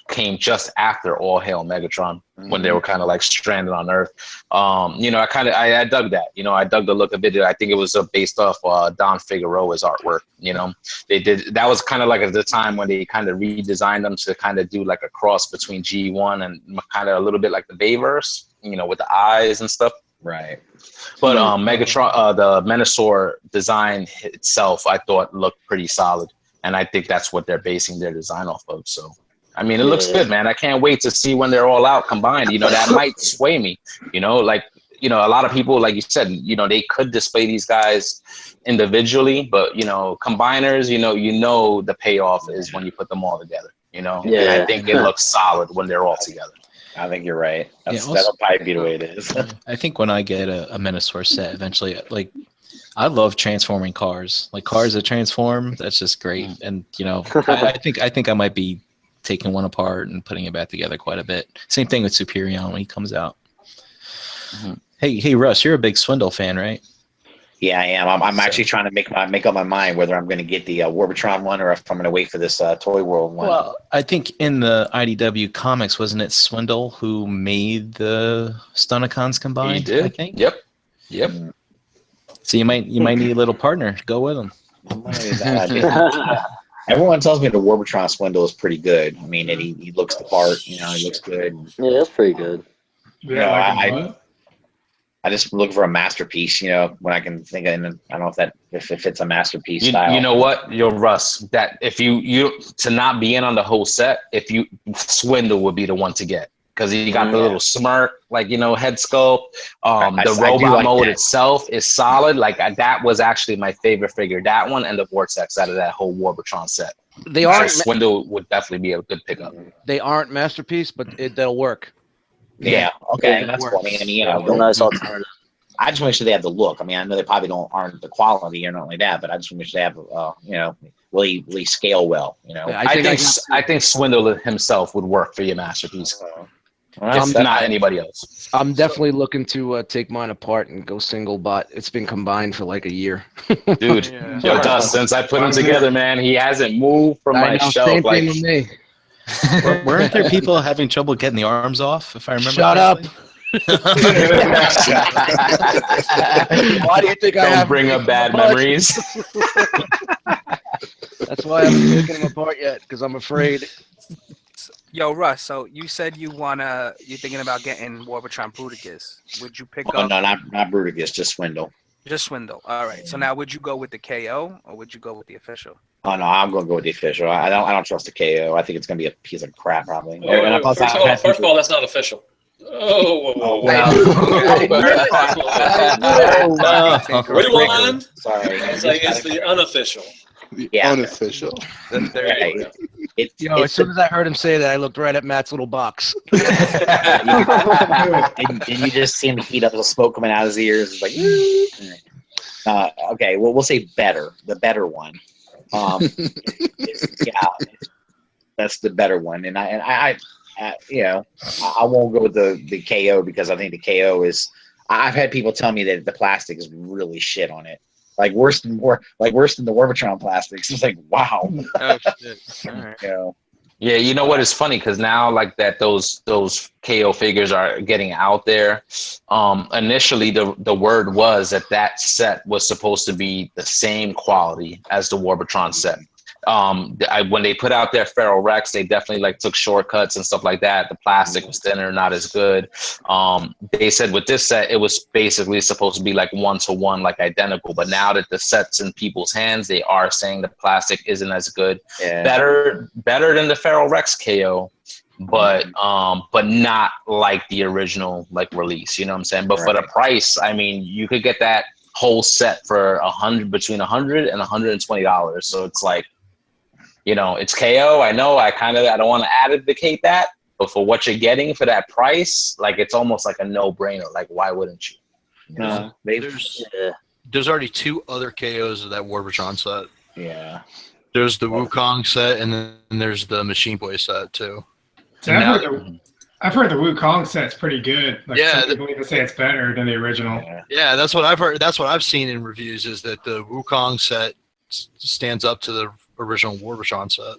Speaker 2: came just after All Hail Megatron, when they were kind of like stranded on Earth. You know, I dug that. You know, I dug the look of it. I think it was based off Don Figueroa's artwork. You know, that was kind of like at the time when they kind of redesigned them to kind of do like a cross between G1 and kind of a little bit like the Bayverse, you know, with the eyes and stuff.
Speaker 1: Right.
Speaker 2: But Megatron, the Menasor design itself, I thought looked pretty solid, and I think that's what they're basing their design off of. So, I mean, it looks good, man. I can't wait to see when they're all out combined. You know, that might sway me. You know, like, you know, a lot of people, like you said, you know, they could display these guys individually, but, you know, combiners, you know, the payoff is when you put them all together. You know, and I think it looks solid when they're all together.
Speaker 1: I think you're right. That'll probably be the way it is.
Speaker 11: I think when I get a Menasor set eventually, like, I love transforming cars. Like cars that transform, that's just great. And you know, I think I might be taking one apart and putting it back together quite a bit. Same thing with Superion when he comes out. Hey, Russ, you're a big Swindle fan, right?
Speaker 1: Yeah, I am. I'm actually trying to make up my mind whether I'm going to get the Warbitron one or if I'm going to wait for this Toy World one.
Speaker 11: Well, I think in the IDW comics, wasn't it Swindle who made the Stunticons combined?
Speaker 2: He did.
Speaker 11: I think.
Speaker 2: Yep.
Speaker 11: So you might need a little partner. Go with him.
Speaker 1: Everyone tells me the Warbotron Swindle is pretty good. I mean, and he looks the part. You know, he looks good.
Speaker 3: Yeah, that's pretty good.
Speaker 9: Yeah,
Speaker 1: I just look for a masterpiece. You know, when I can think of, and I don't know if it's a masterpiece
Speaker 2: You
Speaker 1: style.
Speaker 2: know what, Russ? That if you to not be in on the whole set, if you Swindle would be the one to get. Because you got the little smirk, like, you know, head sculpt. The robot
Speaker 1: like
Speaker 2: mode
Speaker 1: that.
Speaker 2: itself is solid. Like, that was actually my favorite figure. That one and the Vortex out of that whole Warbotron set.
Speaker 4: They aren't.
Speaker 2: Swindle would definitely be a good pickup.
Speaker 4: They aren't masterpiece, but they'll work.
Speaker 1: Yeah. Okay.
Speaker 4: Yeah,
Speaker 1: that's
Speaker 4: works.
Speaker 1: funny. I mean, you know,
Speaker 3: A nice alternative.
Speaker 1: I just make sure they have the look. I mean, I know they probably aren't the quality or not like that, but I just make sure they have, you know, really scale well. You know,
Speaker 4: Yeah,
Speaker 2: I think Swindle himself would work for your masterpiece. If not anybody else.
Speaker 4: I'm definitely looking to take mine apart and go single bot. It's been combined for like a year.
Speaker 2: Dude, yo, Dust, since I put him together, man, he hasn't moved from my shelf.
Speaker 4: Same
Speaker 2: like,
Speaker 4: thing with me.
Speaker 11: Weren't there people having trouble getting the arms off? If I remember.
Speaker 4: Shut up. Why do you think I
Speaker 2: don't
Speaker 4: have
Speaker 2: bring up bad memories.
Speaker 4: That's why I haven't taken them apart yet, because I'm afraid.
Speaker 5: Yo, Russ, so you said you're thinking about getting Warbotron Bruticus. Would you pick
Speaker 1: Oh
Speaker 5: up?
Speaker 1: no, not Bruticus, just Swindle.
Speaker 5: Just Swindle. All right. So now, would you go with the KO or would you go with the official?
Speaker 1: Oh no, I'm gonna go with the official. I don't trust the KO. I think it's gonna be a piece of crap probably.
Speaker 6: Oh, first of all, that's not official. Oh, wow. Rewind.
Speaker 1: Sorry.
Speaker 6: It's the unofficial.
Speaker 1: Yeah.
Speaker 7: Unofficial.
Speaker 6: There you go.
Speaker 4: As soon as I heard him say that, I looked right at Matt's little box.
Speaker 1: and you just see him heat up, the smoke coming out of his ears. It's like, okay, well, we'll say better, the better one. That's the better one. And I you know, I won't go with the KO because I think the KO is. I've had people tell me that the plastic is really shit on it. Like worse than the Warbotron plastics. It's like, wow.
Speaker 5: Oh shit! All right.
Speaker 1: You know.
Speaker 2: Yeah, you know what is funny because now like that those KO figures are getting out there. Initially, the word was that set was supposed to be the same quality as the Warbotron set. When they put out their Feral Rex, they definitely like took shortcuts and stuff like that. The plastic was thinner, not as good. They said with this set, it was basically supposed to be like 1-to-1, like identical. But now that the set's in people's hands, they are saying the plastic isn't as good.
Speaker 1: Yeah.
Speaker 2: Better than the Feral Rex KO, but not like the original like release. You know what I'm saying? But for the price, I mean, you could get that whole set for between $100 and $120. So it's like, you know, it's KO. I know I don't want to advocate that, but for what you're getting for that price, like it's almost like a no-brainer. Like, why wouldn't you?
Speaker 10: There's already 2 other KOs of that Warbotron set.
Speaker 1: Yeah.
Speaker 10: There's the Wukong set, and then there's the Machine Boy set too.
Speaker 9: So I've heard the Wukong set's pretty good. Like, some people even say it's better than the original.
Speaker 10: Yeah, that's what I've heard. That's what I've seen in reviews is that the Wukong set stands up to the original Warbotron set.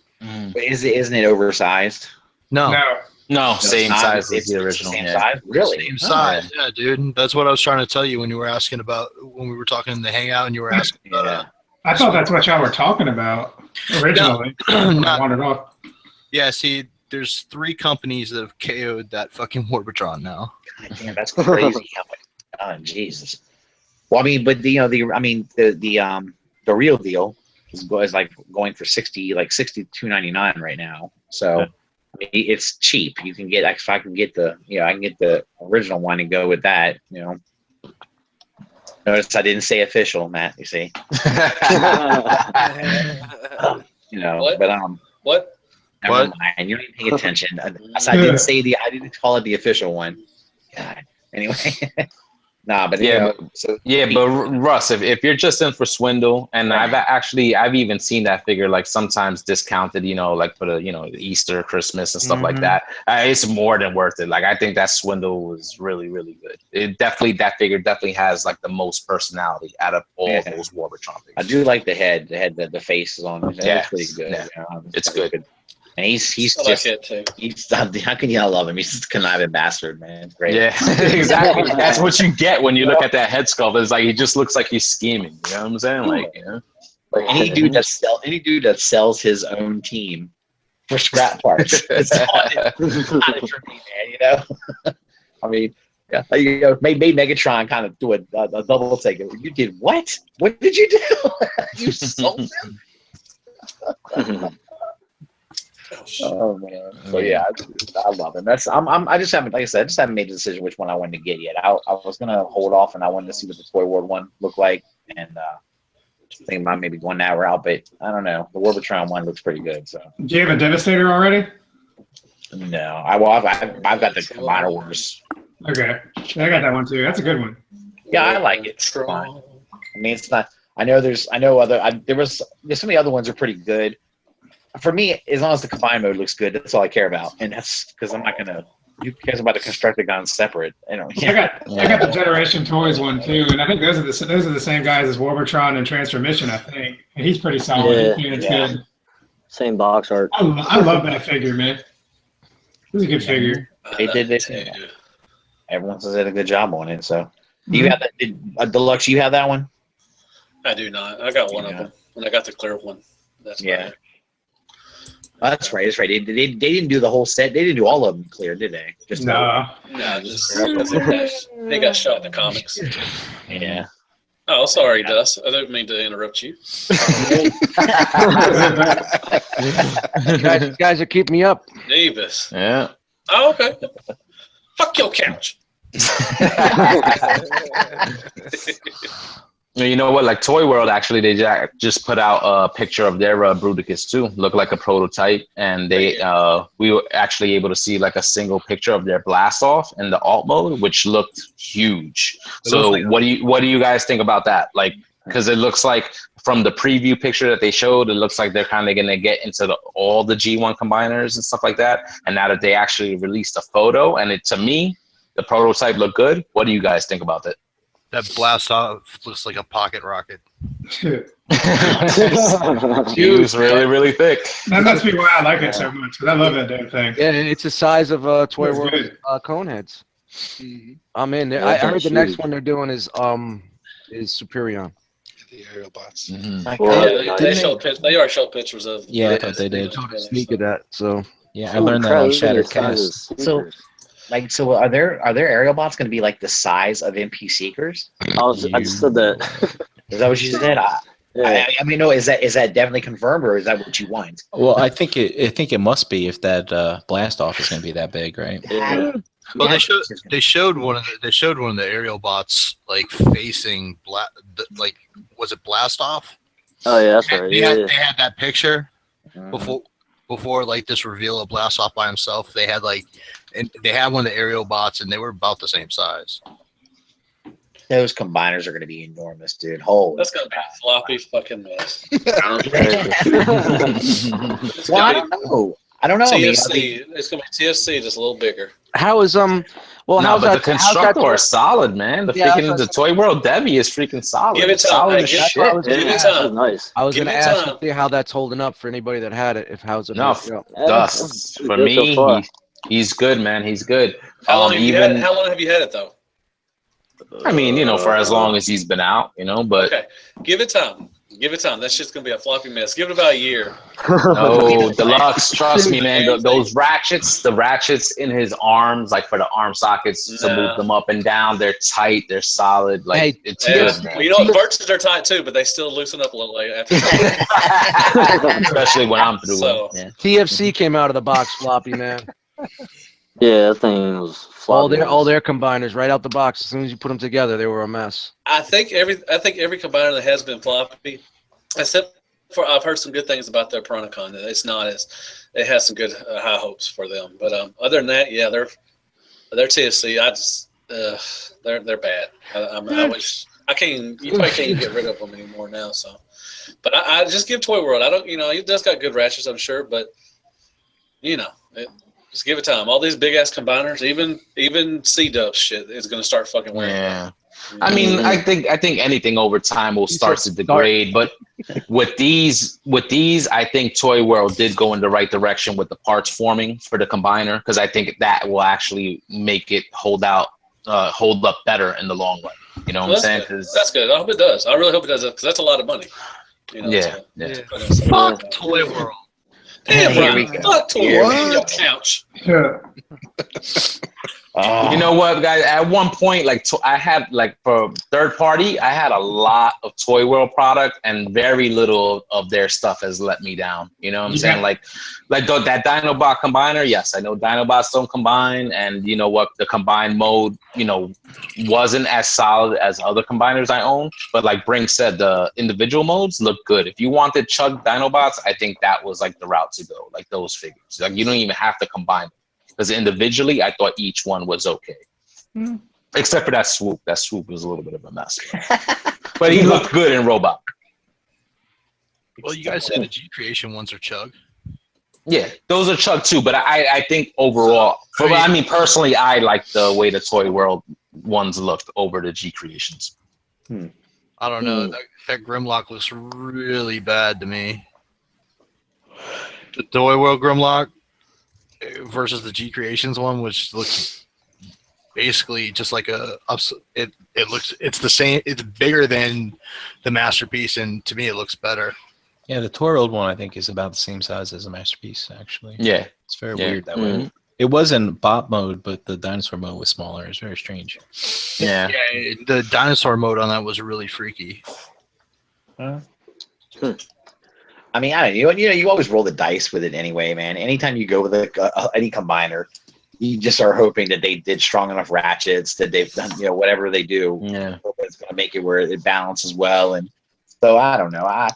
Speaker 1: But isn't it oversized?
Speaker 10: No,
Speaker 2: same size as the original.
Speaker 1: Same size, really?
Speaker 10: Same size, yeah, dude. That's what I was trying to tell you when you were asking about when we were talking in the Hangout, and you were asking about.
Speaker 9: I thought that's what y'all were talking about originally. I wandered off.
Speaker 10: Yeah, see, there's 3 companies that have KO'd that fucking Warbotron now.
Speaker 1: God damn, that's crazy. Oh, Jesus. Well, I mean, but the real deal is like going for $62.99 right now. So I mean, it's cheap. You can get if I can get the original one and go with that. You know. Notice I didn't say official, Matt. You see. You know,
Speaker 6: what?
Speaker 1: But
Speaker 6: What?
Speaker 1: Never mind. You didn't pay attention. I didn't call it the official one. God. Anyway. Nah, but
Speaker 2: but Russ, if you're just in for Swindle, and I've even seen that figure like sometimes discounted, you know, like for the Easter, Christmas, and stuff like that. It's more than worth it. Like I think that Swindle was really, really good. That figure definitely has like the most personality out of all those Warbotron figures.
Speaker 1: I do like the head. The face is on. It's pretty good.
Speaker 2: Yeah. It's good.
Speaker 1: And he's
Speaker 6: I
Speaker 1: just
Speaker 6: like it too.
Speaker 1: how can you not love him? He's just a conniving bastard, man. Great.
Speaker 2: Yeah, exactly. That's what you get when you look at that head sculpt. It's like he just looks like he's scheming. You know what I'm saying? Like, you know,
Speaker 1: Any dude that sells his own team for scrap parts. It's not it for me, man. You know. I mean, yeah. You know, made Megatron kind of do a double take. You did what? What did you do? You sold him. Oh man! So yeah, I love him. I just haven't, like I said, I just haven't made a decision which one I wanted to get yet. I was gonna hold off, and I wanted to see what the Toy World one looked like, and thinking about maybe going that route. But I don't know. The Warbatron one looks pretty good. So.
Speaker 9: Do you have a Devastator already?
Speaker 1: No, I've got the Combiner Wars.
Speaker 9: Okay, I got that one too. That's a good one.
Speaker 1: Yeah, I like it. It's fine. I mean, it's not. there's some of the other ones are pretty good. For me, as long as the combine mode looks good, that's all I care about, and that's because I'm not gonna. Who cares about the Constructicons separate? I got
Speaker 9: the Generation Toys one too, and I think those are the same guys as Warbatron and Transformission. I think, and he's pretty solid.
Speaker 3: Yeah.
Speaker 9: It's good.
Speaker 3: Same box art.
Speaker 9: I love that figure, man. This is a good figure.
Speaker 1: They did it. Everyone says they did a good job on it. So, do you have that Deluxe? You have that one?
Speaker 6: I do not. I got one of them, and I got the clear one. That's right.
Speaker 1: Oh, that's right. That's right. They didn't do the whole set. They didn't do all of them clear, did they? Just
Speaker 9: no.
Speaker 6: Just they got shot in the comics.
Speaker 1: Yeah.
Speaker 6: Oh, sorry, Dust. I didn't mean to interrupt you.
Speaker 4: You guys are keeping me up.
Speaker 6: Davis.
Speaker 2: Yeah.
Speaker 6: Oh, okay. Fuck your couch.
Speaker 2: You know what? Like Toy World, actually, they just put out a picture of their Bruticus too. Looked like a prototype, and we were actually able to see like a single picture of their blast off in the alt mode, which looked huge. So, what do you guys think about that? Like, because it looks like from the preview picture that they showed, it looks like they're kind of going to get into all the G1 combiners and stuff like that. And now that they actually released a photo, and to me, the prototype looked good. What do you guys think about it?
Speaker 10: That blast off looks like a pocket rocket.
Speaker 2: He was really, really thick.
Speaker 9: That must be why I like it so much, because I love that damn thing.
Speaker 4: Yeah, it's the size of Toy World cone heads. I'm in there. I heard the next one they're doing is Superion.
Speaker 7: The aerial bots.
Speaker 6: They are showed pictures of.
Speaker 11: Yeah, I thought they did.
Speaker 4: Sneak of that. So
Speaker 11: yeah, I learned that on Shattered Cast.
Speaker 1: So are there aerial bots going to be like the size of MP Seekers?
Speaker 3: I just said that.
Speaker 1: Is that what you said? I mean, no. Is that definitely confirmed, or is that what you want?
Speaker 11: Well, I think it must be if that blast off is going to be that big, right?
Speaker 3: Yeah.
Speaker 10: Well, they showed one of the aerial bots like facing was it blast off?
Speaker 3: Oh yeah, that's right.
Speaker 10: They had that picture before like this reveal of blast off by himself. They had they had one of the aerial bots, and they were about the same size.
Speaker 1: Those combiners are going to be enormous, dude. Holy!
Speaker 6: That's going to be a floppy fucking mess.
Speaker 1: Well, I don't know.
Speaker 6: TFC. It's going to be TFC, just a little bigger.
Speaker 4: How is how's
Speaker 2: but
Speaker 4: that?
Speaker 2: the Constructor is solid, man. The Toy World Debbie is freaking solid.
Speaker 6: Give it time.
Speaker 2: Solid as shit.
Speaker 6: Give it time.
Speaker 3: Nice.
Speaker 4: I was going to ask how that's holding up for anybody that had it. How's it?
Speaker 2: No, Dust. For me, he's good, man. He's good.
Speaker 6: How long have you had it though?
Speaker 2: I mean, for as long as he's been out, but
Speaker 6: okay, give it time. Give it time. That's just gonna be a floppy mess. Give it about a year.
Speaker 2: No, Deluxe, trust me, man. Those ratchets, the ratchets in his arms, like for the arm sockets to move them up and down, they're tight, they're solid. Like it's good, man.
Speaker 6: Well, verses are tight too, but they still loosen up a little later after.
Speaker 2: Especially when I'm through.
Speaker 6: So,
Speaker 4: TFC came out of the box floppy, man.
Speaker 3: Yeah, that thing was floppy.
Speaker 4: All their combiners right out the box. As soon as you put them together, they were a mess.
Speaker 6: I think every combiner that has been floppy, except for I've heard some good things about their Piranacon. It has some good high hopes for them. But other than that, yeah, they're TFC. They're bad. You probably can't get rid of them anymore now. So, but I just give Toy World. It does got good ratchets, I'm sure, but just give it time. All these big ass combiners, even C-Dub shit is going to start fucking wearing.
Speaker 2: Yeah. I mean, I think anything over time will start to degrade, but with these, I think Toy World did go in the right direction with the parts forming for the combiner, because I think that will actually make it hold up better in the long run. You know what I'm saying?
Speaker 6: That's good. I hope it does. I really hope it does, because that's a lot of money. You know,
Speaker 2: yeah.
Speaker 10: Fuck Toy World.
Speaker 6: Damn,
Speaker 1: Here
Speaker 6: Brian,
Speaker 1: we go.
Speaker 6: fuck Toy World on your couch.
Speaker 2: You know what, guys? At one point, I had for third party, I had a lot of Toy World product, and very little of their stuff has let me down. You know what I'm saying? Like that Dinobot combiner. Yes, I know Dinobots don't combine, and you know what? The combine mode, wasn't as solid as other combiners I own. But like Brink said, the individual modes look good. If you wanted Chug Dinobots, I think that was like the route to go. Like those figures, like you don't even have to combine them. Because individually, I thought each one was okay. Except for that swoop. That swoop was a little bit of a mess. But he looked good in Robot.
Speaker 10: Well, you guys said the G Creation ones are Chug.
Speaker 2: Yeah, those are Chug too. But I think overall, personally, I like the way the Toy World ones looked over the G Creations.
Speaker 10: I don't know. That Grimlock looks really bad to me. The Toy World Grimlock versus the G Creations one, which looks basically just like it's the same. It's bigger than the Masterpiece, and to me, it looks better.
Speaker 11: Yeah, the Toy World one I think is about the same size as the Masterpiece. Actually,
Speaker 2: yeah,
Speaker 11: it's very weird that way. It was in bot mode, but the dinosaur mode was smaller. It's very strange.
Speaker 10: Yeah, the dinosaur mode on that was really freaky.
Speaker 1: I mean, you always roll the dice with it anyway, man. Anytime you go with any combiner, you just are hoping that they did strong enough ratchets, that they've done, whatever they do.
Speaker 2: Yeah,
Speaker 1: it's going to make it where it balances well. And so I don't know. I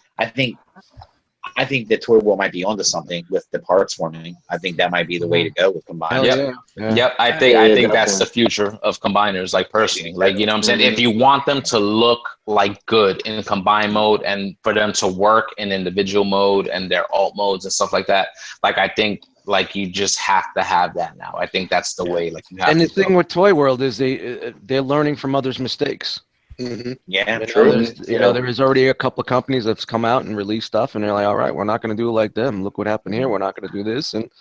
Speaker 1: think that Toy World might be onto something with the parts forming. I think that might be the way to go with combiners.
Speaker 2: Yep. I think that's the future of combiners. Like personally, like you know what I'm saying. If you want them to look like good in combine mode, and for them to work in individual mode and their alt modes and stuff like that, like I think like you just have to have that now. I think that's the way. Like you have.
Speaker 4: And the thing with Toy World is they're learning from others' mistakes.
Speaker 1: Yeah, true.
Speaker 4: There is already a couple of companies that's come out and released stuff, and they're like, all right, we're not going to do it like them. Look what happened here. We're not going to do this. And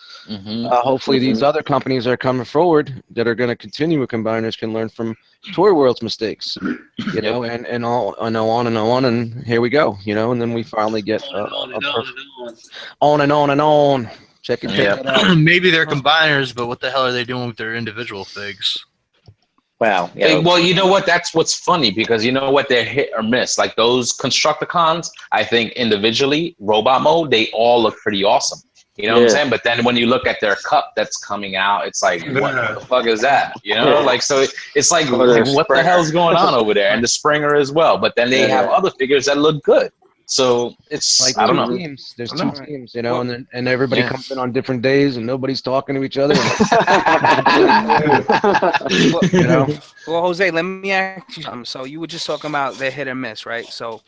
Speaker 4: hopefully these other companies that are coming forward that are going to continue with combiners can learn from Toy World's mistakes, and on, and here we go, and then we finally get on and on. Check it out.
Speaker 10: Maybe they're combiners, but what the hell are they doing with their individual figs?
Speaker 1: Well,
Speaker 2: well, you know what? That's what's funny, because you know what? They're hit or miss. Like those Constructicons, I think individually, robot mode, they all look pretty awesome. You know what I'm saying? But then when you look at their cup that's coming out, it's like, what the fuck is that? Like, so it's like what the hell's going on over there? And the Springer as well. But then they have other figures that look good. So it's
Speaker 4: like
Speaker 2: I don't know.
Speaker 4: Teams. There's two teams, and everybody comes in on different days, and nobody's talking to each other.
Speaker 5: Well, Jose, let me ask you something. So you were just talking about their hit or miss, right? So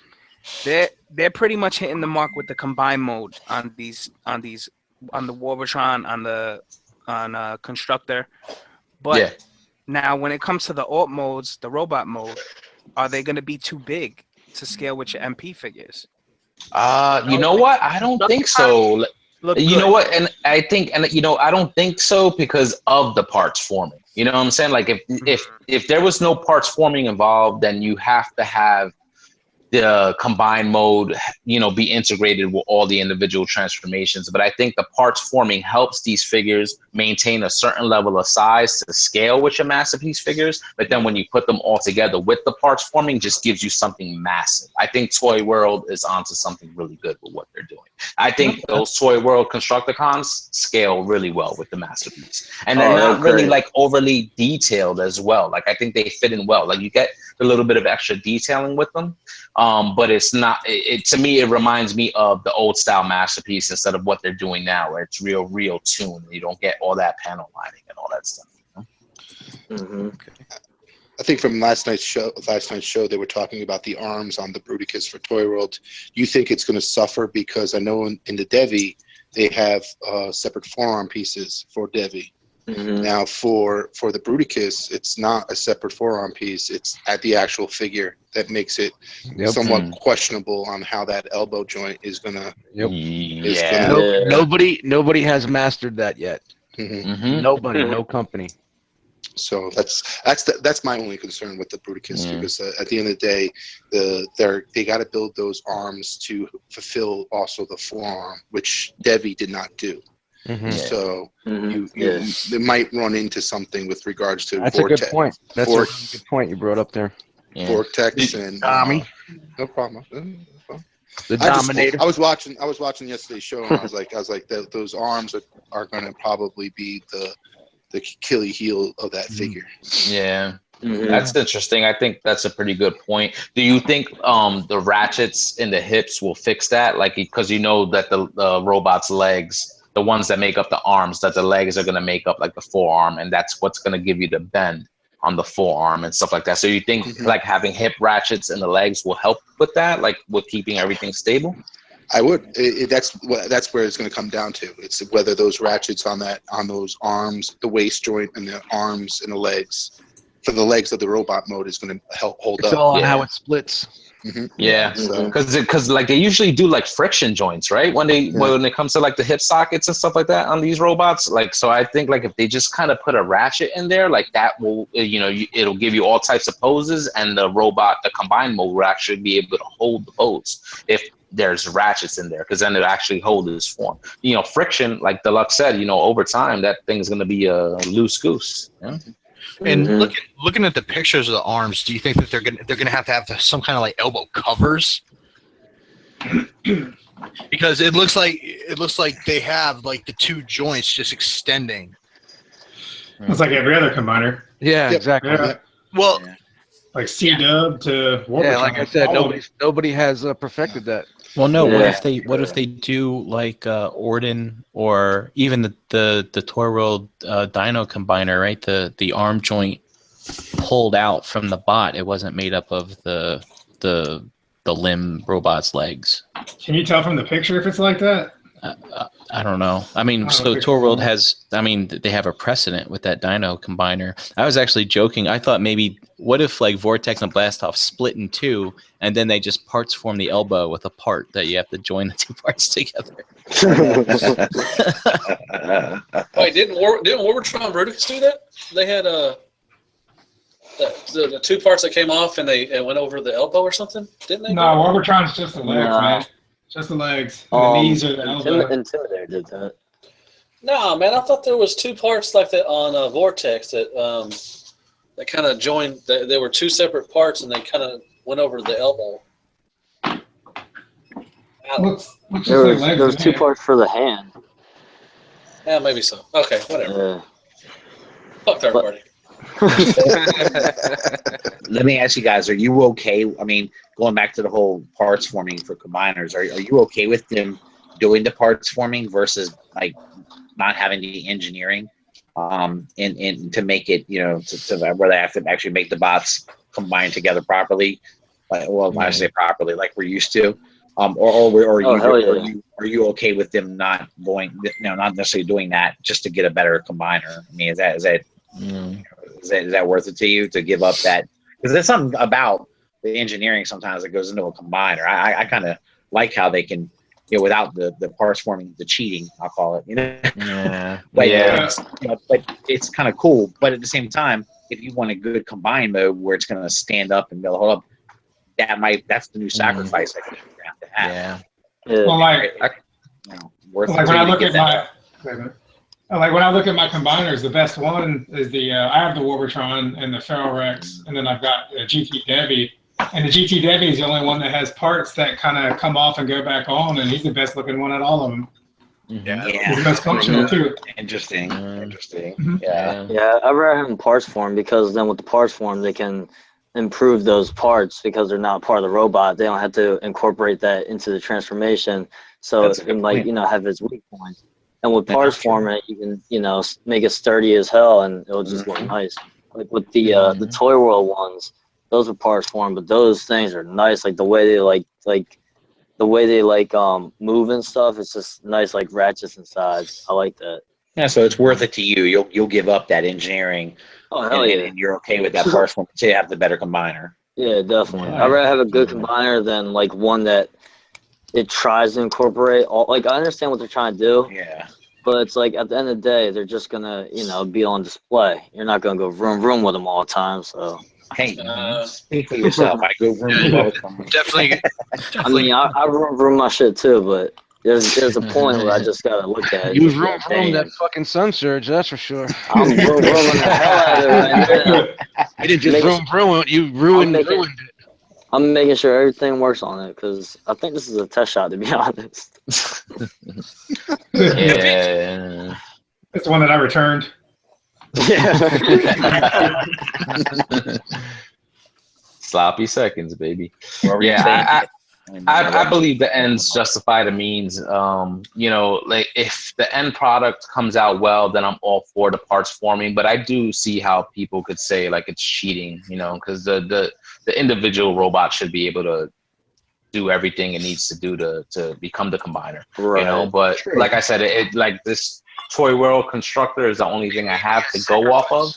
Speaker 5: they're pretty much hitting the mark with the combine mode on the Warbotron, on Constructor. But now when it comes to the alt modes, the robot mode, are they going to be too big to scale with your MP figures?
Speaker 2: You know what? I don't think so. You know what? And I think, I don't think so because of the parts forming. You know what I'm saying? Like if there was no parts forming involved, then you have to have the combined mode, be integrated with all the individual transformations. But I think the parts forming helps these figures maintain a certain level of size to scale with your Masterpiece figures. But then when you put them all together with the parts forming, just gives you something massive. I think Toy World is onto something really good with what they're doing. I think those Toy World Constructicons scale really well with the Masterpiece. And they're not really like overly detailed as well. Like I think they fit in well. Like you get a little bit of extra detailing with them. But it's not. To me, it reminds me of the old style Masterpiece instead of what they're doing now, where it's real tune. You don't get all that panel lining and all that stuff.
Speaker 7: I think from last night's show, they were talking about the arms on the Bruticus for Toy World. You think it's going to suffer because I know in the Devi they have separate forearm pieces for Devi. Now for the Bruticus, it's not a separate forearm piece. It's at the actual figure that makes it somewhat questionable on how that elbow joint is gonna.
Speaker 4: Nobody has mastered that yet. Nobody, no company.
Speaker 7: So that's my only concern with the Bruticus, because at the end of the day, they got to build those arms to fulfill also the forearm, which Devi did not do. So they might run into something with regards to
Speaker 4: That's Vortex. A good point. That's a really good point you brought up there.
Speaker 7: Vortex and
Speaker 4: Tommy.
Speaker 7: No problem.
Speaker 4: The Dominator.
Speaker 7: I was watching yesterday's show, and I was like, those arms are going to probably be the Achilles heel of that figure.
Speaker 2: Yeah. That's interesting. I think that's a pretty good point. Do you think the ratchets in the hips will fix that? Like, because you know that the robot's legs, the ones that make up the arms, that the legs are going to make up like the forearm, and that's what's going to give you the bend on the forearm and stuff like that. So you think like having hip ratchets in the legs will help with that, like with keeping everything stable?
Speaker 7: I would. That's where it's going to come down to. It's whether those ratchets on those arms, the waist joint, and the arms and the legs, for the legs of the robot mode, is going to help hold up.
Speaker 4: It's all on how it splits.
Speaker 2: Yeah, because like they usually do like friction joints, right? When it comes to like the hip sockets and stuff like that on these robots, like, so I think like if they just kind of put a ratchet in there, like that will, it'll give you all types of poses, and the combined mode will actually be able to hold the pose if there's ratchets in there, because then it actually holds its form. Friction, like Deluxe said, over time that thing's gonna be a loose goose. Yeah?
Speaker 10: And looking at the pictures of the arms, do you think that they're gonna have to have some kind of like elbow covers? Because it looks like they have like the two joints just extending.
Speaker 9: It's like every other combiner.
Speaker 4: Yeah, exactly.
Speaker 9: Yeah.
Speaker 10: Well,
Speaker 9: like C-Dub to Warpatron.
Speaker 4: Yeah, like I said, nobody has perfected that.
Speaker 11: Well, no. What if they do like Orden, or even the Toy World Dino Combiner, right? The arm joint pulled out from the bot. It wasn't made up of the limb robot's legs.
Speaker 9: Can you tell from the picture if it's like that?
Speaker 11: I don't know. I mean, so Toy World they have a precedent with that Dino Combiner. I was actually joking. I thought maybe, what if like Vortex and Blastoff split in two, and then they just parts form the elbow with a part that you have to join the two parts together.
Speaker 6: Wait, didn't Warpatron and Bruticus do that? They had the two parts that came off and they went over the elbow or something, didn't they?
Speaker 9: No, Warpatron's just the legs, man. Just the legs. And the knees or the elbow.
Speaker 3: Intimidator did that.
Speaker 6: No, man, I thought there was two parts like that on Vortex that kind of joined. There were two separate parts, and they kind of went over the elbow.
Speaker 3: There was two parts for the hand.
Speaker 6: Yeah, maybe so. Okay, whatever. Fuck third party.
Speaker 1: Let me ask you guys, are you okay? I mean, going back to the whole parts forming for combiners, are you okay with them doing the parts forming versus like not having the engineering and to make it, to where they have to actually make the bots combine together properly? Like, well, I should say properly, like we're used to. Are you okay with them not going, not necessarily doing that just to get a better combiner? I mean, is that worth it to you to give up that? Because there's something about the engineering sometimes that goes into a combiner. I kind of like how they can, without the parts forming, the cheating, I'll call it.
Speaker 2: Yeah.
Speaker 1: But it's kind of cool. But at the same time, if you want a good combine mode where it's going to stand up and be able to hold up, that's the new sacrifice I think you have to have.
Speaker 9: Yeah. Well, when I look at my combiners, the best one is I have the Warpatron and the Feral Rex, and then I've got the GT Devi. And the GT Devi is the only one that has parts that kind of come off and go back on, and he's the best looking one out of all of them.
Speaker 1: Yeah.
Speaker 9: He's the best functional too.
Speaker 1: Interesting.
Speaker 3: Yeah, I'd rather have them parts form, because then with the parts form, they can improve those parts because they're not part of the robot. They don't have to incorporate that into the transformation. So it can have its weak points. And with parts forming, you can, make it sturdy as hell, and it'll just look nice. Like with the Toy World ones, those are parts formed, but those things are nice. Like the way they move and stuff. It's just nice, like ratchets and sides. I like that.
Speaker 1: Yeah, so it's worth it to you. You'll give up that engineering,
Speaker 3: Oh hell yeah.
Speaker 1: and you're okay with that parts form to have the better combiner.
Speaker 3: Yeah, definitely.
Speaker 11: Yeah.
Speaker 3: I'd rather have a good combiner than like one that it tries to incorporate all. Like I understand what they're trying to do,
Speaker 1: Yeah.
Speaker 3: but it's like at the end of the day, they're just gonna be on display. You're not gonna go vroom with them all the time. So
Speaker 1: Hey, speak for yourself. I go room all the time.
Speaker 10: Definitely.
Speaker 3: I mean, I vroom my shit too, but there's a point where I just gotta look at it.
Speaker 4: You
Speaker 3: and just be
Speaker 4: vroom
Speaker 3: like,
Speaker 4: vroom that
Speaker 3: damn,
Speaker 4: fucking sun surge, that's for sure.
Speaker 3: I'm vrooming the hell out of it right now.
Speaker 4: You didn't just
Speaker 3: Make-
Speaker 4: vroom vroom it, you ruined it.
Speaker 3: I'm making sure everything works on it because I think this is a test shot, to be honest.
Speaker 2: Yeah.
Speaker 9: It's the one that I returned.
Speaker 2: Sloppy seconds, baby.
Speaker 1: What were you saying?
Speaker 2: Yeah, I believe the ends justify the means. You know, like if the end product comes out well, then I'm all for the parts forming. But I do see how people could say like it's cheating, you know, because the individual robot should be able to do everything it needs to do to become the combiner,
Speaker 3: Right.
Speaker 2: you know. But like I said, it like this Toy World constructor is the only thing I have to go off of,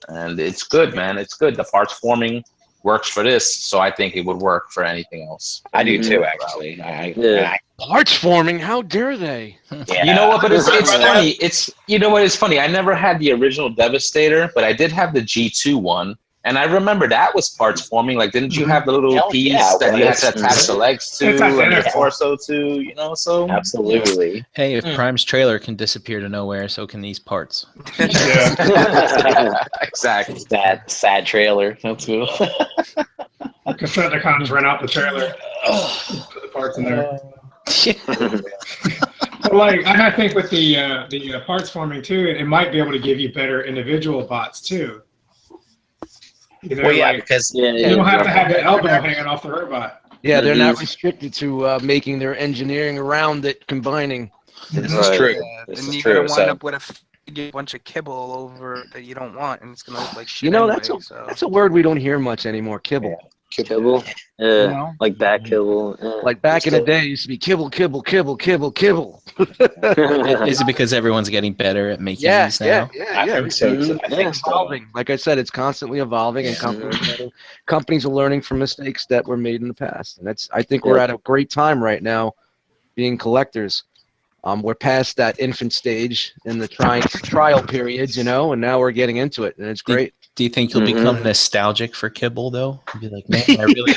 Speaker 2: and it's good, man. It's good. The parts forming works for this, so I think it would work for anything else.
Speaker 1: I do too, actually.
Speaker 3: Yeah.
Speaker 4: Parts forming, how dare they?
Speaker 1: Yeah.
Speaker 2: You know what? But it's funny. It's you know what? It's funny. I never had the original Devastator, but I did have the G2 one, and I remember that was parts forming. Like, didn't you have the little
Speaker 1: Hell
Speaker 2: piece
Speaker 1: yeah,
Speaker 2: that you had
Speaker 1: it's-
Speaker 2: to attach the legs to
Speaker 9: It's
Speaker 2: and the
Speaker 9: identical.
Speaker 2: torso to? You know, so
Speaker 1: Absolutely.
Speaker 11: Hey, if Prime's trailer can disappear to nowhere, so can these parts.
Speaker 9: Yeah.
Speaker 2: exactly.
Speaker 1: Sad trailer. That's cool.
Speaker 9: Constructicons rent out the trailer. Put the parts in there. But like, and I think with the parts forming too, it might be able to give you better individual bots too. You know,
Speaker 1: Well, yeah,
Speaker 9: like,
Speaker 1: because
Speaker 3: Yeah,
Speaker 9: you don't have to have the
Speaker 4: Yeah.
Speaker 9: elbow hanging off the robot.
Speaker 4: Yeah, they're not
Speaker 3: Mhm.
Speaker 4: restricted to making their engineering around it, combining.
Speaker 1: this is
Speaker 3: Right.
Speaker 1: true.
Speaker 5: Yeah,
Speaker 1: This
Speaker 5: and
Speaker 1: is
Speaker 5: you're
Speaker 1: true.
Speaker 5: gonna wind
Speaker 1: So
Speaker 5: up with a bunch of kibble over that you don't want, and it's gonna look like shit.
Speaker 4: You know,
Speaker 5: anyway,
Speaker 4: that's a word we don't hear much anymore. Kibble.
Speaker 3: Kibble. Yeah.
Speaker 4: You know?
Speaker 3: Like back kibble. Yeah.
Speaker 4: Like back in the day, it used to be kibble, kibble, kibble, kibble, kibble.
Speaker 11: Is it because everyone's getting better at making
Speaker 4: Yeah,
Speaker 11: these
Speaker 4: yeah,
Speaker 11: now?
Speaker 4: yeah,
Speaker 1: I
Speaker 4: yeah.
Speaker 1: think so.
Speaker 4: It's
Speaker 1: too. I think so.
Speaker 4: evolving. Like I said, it's constantly evolving, and companies are learning from mistakes that were made in the past. And I think we're at a great time right now, being collectors. We're past that infant stage in the trial periods, you know, and now we're getting into it, and it's great.
Speaker 11: Do you think you'll
Speaker 3: Mhm.
Speaker 11: become nostalgic for Kibble though? You'll be like, man, I really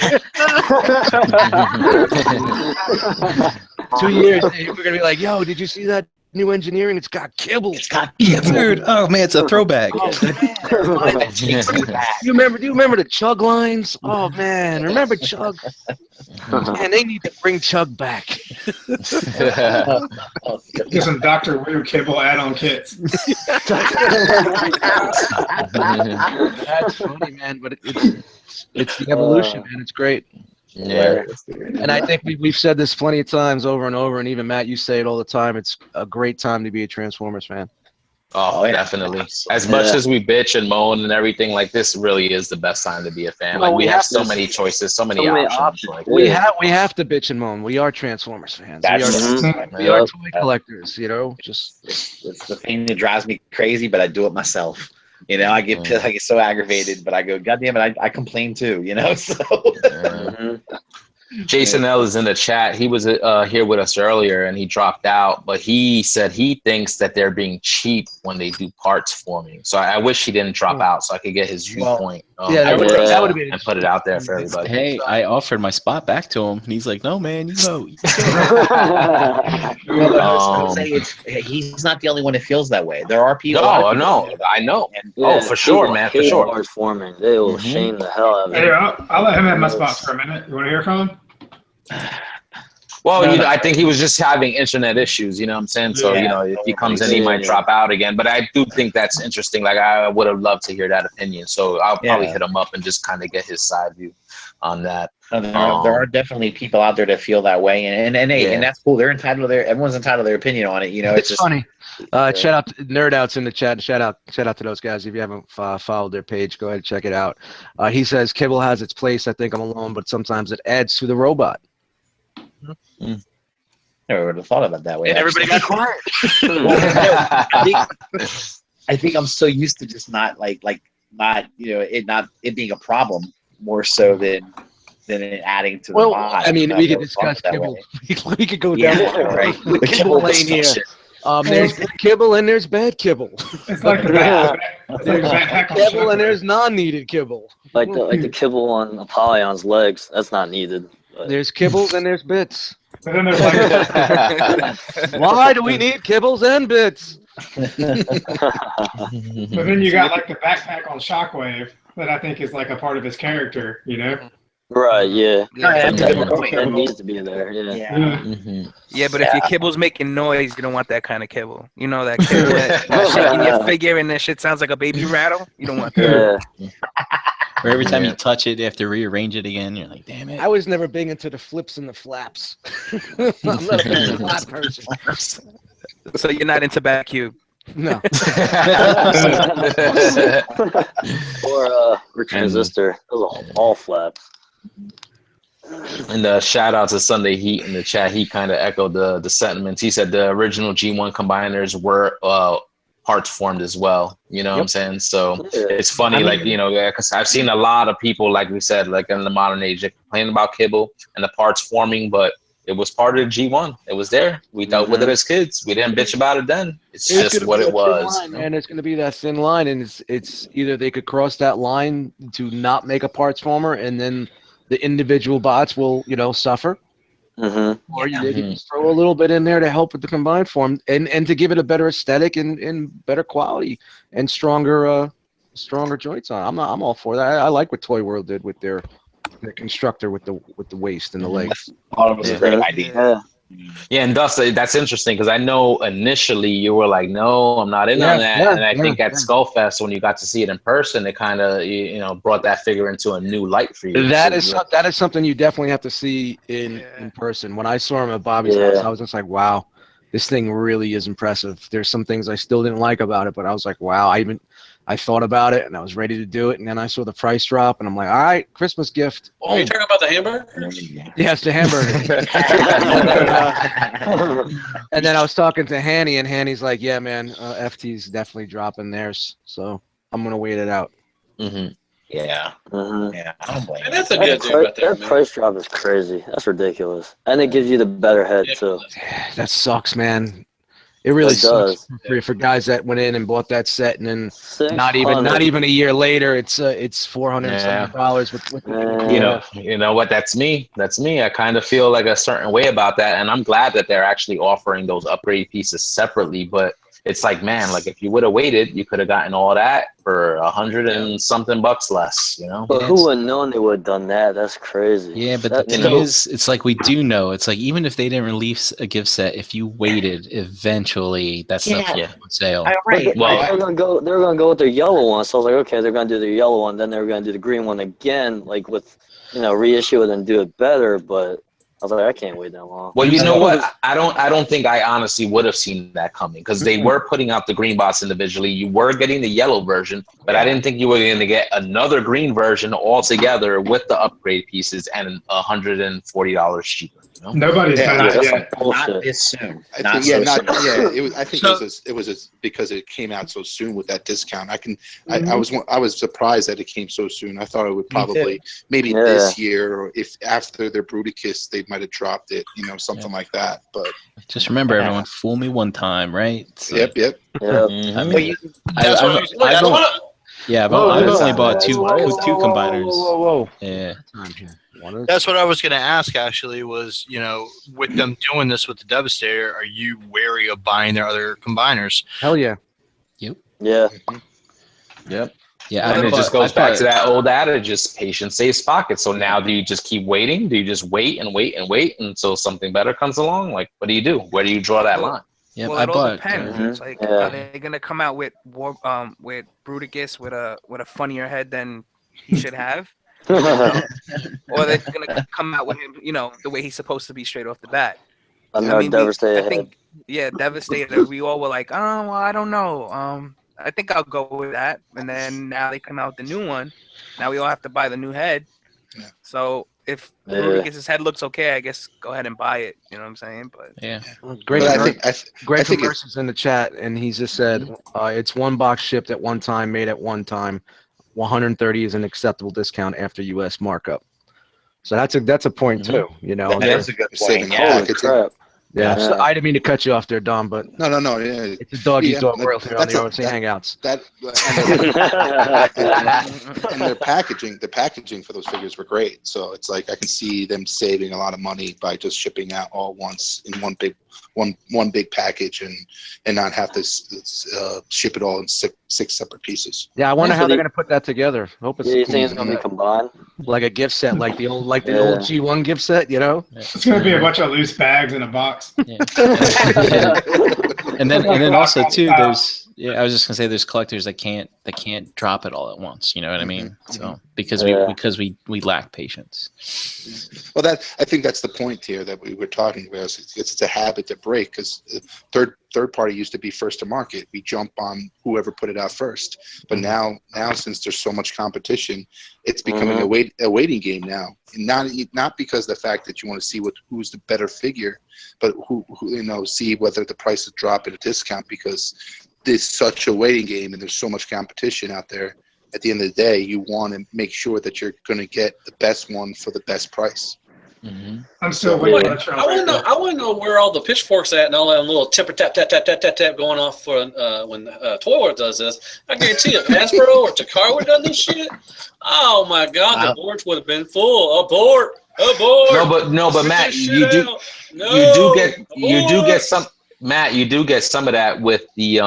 Speaker 4: 2 years, we're gonna be like, yo, did you see that new engineering? It's got kibble.
Speaker 1: It's got kibble.
Speaker 11: dude. Oh man, it's a throwback.
Speaker 4: Oh, man. Do you remember the Chug lines? Oh man, remember Chug? Man, they need to bring Chug back.
Speaker 9: Get some Dr. Wu kibble add-on kits.
Speaker 4: That's funny, man, but it's the evolution, man. It's great.
Speaker 2: Yeah.
Speaker 4: And I think we've said this plenty of times over and over, and even Matt, you say it all the time. It's a great time to be a Transformers fan.
Speaker 2: Oh, definitely. As much as we bitch and moan and everything, like this really is the best time to be a fan.
Speaker 4: Well,
Speaker 2: Like
Speaker 4: we
Speaker 2: we have
Speaker 4: have
Speaker 2: so
Speaker 4: to-
Speaker 2: many choices, so many
Speaker 3: so many
Speaker 2: options.
Speaker 3: options.
Speaker 2: Like,
Speaker 4: We have to bitch and moan. We are Transformers fans.
Speaker 1: That's
Speaker 4: We are toy collectors, you know. Just
Speaker 1: it's the thing that drives me crazy, but I do it myself. You know, I get so aggravated, but I go, God damn it, I complain too. You know, so
Speaker 2: Jason L is in the chat. He was here with us earlier and he dropped out, but he said he thinks that they're being cheap when they do parts forming. So I wish he didn't drop out so I could get his viewpoint.
Speaker 4: that would have been
Speaker 2: and put it out there for everybody.
Speaker 11: Hey, I offered my spot back to him, and he's like, "No, man, you go."
Speaker 1: He's not the only one that feels that way. There are people.
Speaker 2: No, I know.
Speaker 3: Yeah,
Speaker 2: for sure, man, for sure.
Speaker 3: Parts forming. They will shame the hell out of
Speaker 9: Hey,
Speaker 3: it.
Speaker 9: I'll let him have my spots for a minute. You want to hear from him?
Speaker 2: Well, I think he was just having internet issues, you know what I'm saying? So, if he comes in, he might drop out again. But I do think that's interesting. Like, I would have loved to hear that opinion. So I'll probably hit him up and just kind of get his side view on that.
Speaker 1: There are definitely people out there that feel that way, and that's cool. They're entitled to everyone's entitled to their opinion on it. You know,
Speaker 4: it's funny. Shout out to Nerd Out's in the chat. Shout out to those guys. If you haven't followed their page, go ahead and check it out. He says Kibble has its place. I think I'm alone, but sometimes it adds to the robot.
Speaker 1: never would have thought of it that way.
Speaker 10: And everybody got quiet.
Speaker 1: I think I'm so used to just not it being a problem more so than it adding to the mod.
Speaker 4: I mean, we could discuss kibble. We could go down the kibble lane here. There's good kibble and there's bad kibble.
Speaker 9: It's like the bad
Speaker 4: kibble and there's non-needed kibble.
Speaker 3: Like the kibble on Apollyon's legs. That's not needed. But.
Speaker 4: There's kibbles and there's bits.
Speaker 9: But then there's like,
Speaker 4: why do we need kibbles and bits?
Speaker 9: But then you got like the backpack on Shockwave that I think is like a part of his character, you know?
Speaker 3: Right, yeah.
Speaker 1: That
Speaker 3: needs to be there, yeah.
Speaker 5: Yeah, but if your kibble's making noise, you don't want that kind of kibble. You know that kibble that's shaking your figure and that shit sounds like a baby rattle? You don't want that.
Speaker 3: Yeah.
Speaker 11: Or every time you touch it, you have to rearrange it again. You're like, damn it.
Speaker 4: I was never big into the flips and the flaps. I'm not a big flap person.
Speaker 5: So you're not into back cube?
Speaker 4: No.
Speaker 3: or Transistor. Those are all flaps.
Speaker 2: And shout out to Sunday Heat in the chat. He kind of echoed the sentiments. He said the original G1 combiners were parts formed as well. You know what I'm saying? So it's funny, because I've seen a lot of people, like we said, like in the modern age, they complain about kibble and the parts forming, but it was part of the G1. It was there. We dealt with it as kids. We didn't bitch about it then. It's just what it was.
Speaker 4: And it's going to be that thin line, and it's either they could cross that line to not make a parts former, and then the individual bots will, suffer. Or they can just throw a little bit in there to help with the combined form and to give it a better aesthetic and better quality and stronger joints on. I'm all for that. I like what Toy World did with their constructor with the waist and the legs.
Speaker 1: Thought it was a great idea.
Speaker 2: Yeah, and thus that's interesting because I know initially you were like, no, I'm not in on that. And I think at Skullfest when you got to see it in person, it kind of brought that figure into a new light for you.
Speaker 4: That is something you definitely have to see in person. When I saw him at Bobby's house, I was just like, wow, this thing really is impressive. There's some things I still didn't like about it, but I was like, wow, I thought about it and I was ready to do it, and then I saw the price drop and I'm like, all right, Christmas gift.
Speaker 6: Oh, you talking about the hamburger?
Speaker 4: Yes, the hamburger. And then I was talking to Hanny, and Hanny's like, yeah, man, FT's definitely dropping theirs, so I'm gonna wait it out.
Speaker 1: Yeah. Yeah, I don't blame
Speaker 6: And that's a good thing about
Speaker 3: that price drop is crazy. That's ridiculous. And it gives you the better head too.
Speaker 4: That sucks, man. It really sucks for guys that went in and bought that set, and then not even a year later, it's $470 with
Speaker 2: you know what? That's me. I kind of feel like a certain way about that, and I'm glad that they're actually offering those upgrade pieces separately. But it's like, man, like if you would have waited, you could have gotten all that for $100 and something bucks less,
Speaker 3: But who would have known they would have done that? That's crazy.
Speaker 11: Yeah, but the thing is, it's like we do know. It's like even if they didn't release a gift set, if you waited, eventually that stuff will go on sale.
Speaker 3: Right. Well, they were gonna go with their yellow one. So I was like, okay, they're gonna do their yellow one, then they were gonna do the green one again, like with reissue it and do it better, but I was like, I can't wait that long.
Speaker 2: Well, you know what? I don't think I honestly would have seen that coming because they were putting out the green box individually. You were getting the yellow version, but I didn't think you were going to get another green version all together with the upgrade pieces and $140 cheaper.
Speaker 9: Nobody's done that yet.
Speaker 1: Not this soon.
Speaker 7: I think it was because it came out so soon with that discount. I was surprised that it came so soon. I thought it would probably maybe this year, or if after their Bruticus they might have dropped it, something like that. But
Speaker 11: just remember, everyone, fool me one time, right? So,
Speaker 7: Yep.
Speaker 11: I mean, I've only bought two combiners.
Speaker 4: Whoa.
Speaker 11: Yeah.
Speaker 10: That's what I was going to ask, actually, was, with them doing this with the Devastator, are you wary of buying their other combiners?
Speaker 4: Hell yeah.
Speaker 11: Yep.
Speaker 3: Yeah.
Speaker 2: Yep.
Speaker 11: Yeah,
Speaker 2: and it just goes back to that old adage, just patience saves pockets. So now do you just keep waiting? Do you just wait and wait and wait until something better comes along? Like, what do you do? Where do you draw that line?
Speaker 11: Yeah,
Speaker 5: well, it all depends. It's like, are they going to come out with Bruticus with a funnier head than he should have? Or they're gonna come out with him, the way he's supposed to be straight off the bat.
Speaker 3: Devastator.
Speaker 5: Devastator. We all were like, oh, well, I don't know. I think I'll go with that. And then now they come out with the new one. Now we all have to buy the new head. Yeah. So if Bruticus's head looks okay, I guess go ahead and buy it. You know what I'm saying? But
Speaker 11: Yeah.
Speaker 4: Greg,
Speaker 7: But
Speaker 4: Greg
Speaker 7: I think
Speaker 4: from Mercy's in the chat, and he just said it's one box shipped at one time, made at one time. 130 is an acceptable discount after U.S. markup. So that's a point too. You know,
Speaker 1: That is a good
Speaker 7: Saving
Speaker 1: point. Yeah.
Speaker 3: Holy crap.
Speaker 4: yeah. So I didn't mean to cut you off there, Dom, but
Speaker 7: No. Yeah.
Speaker 4: it's a dog eat
Speaker 7: Yeah,
Speaker 4: dog world here on
Speaker 7: that's
Speaker 4: the
Speaker 7: a-
Speaker 4: R.O.C. Hangouts.
Speaker 7: And their packaging, the packaging for those figures were great. So it's like I can see them saving a lot of money by just shipping out all once in one big package and not have to ship it all in six separate pieces.
Speaker 4: Yeah, I wonder how they're going to put that together. Hope it's
Speaker 3: You think it's gonna be combined?
Speaker 4: like a gift set, like the old G1 gift set. You know,
Speaker 9: It's gonna be a bunch of loose bags in a box.
Speaker 11: And then also too, there's I was just gonna say there's collectors that can't drop it all at once. You know what I mean? So because we lack patience.
Speaker 7: Well, I think that's the point here that we were talking about. It's a habit to break because third party used to be first to market. We jump on whoever put it out first. But now since there's so much competition, it's becoming a waiting game now. And not because of the fact that you want to see who's the better figure, but who see whether the prices drop at a discount because there's such a waiting game and there's so much competition out there. At the end of the day, you want to make sure that you're going to get the best one for the best price.
Speaker 9: I'm still waiting.
Speaker 6: I want to know where all the pitchforks at and all that little tipper tap tap tap tap tap tap going off for when Toy World does this. I guarantee if Hasbro or Takara would have done this shit, oh my God, the boards would have been full. Abort.
Speaker 2: No, but Matt, you do get some. Matt, you do get some of that with the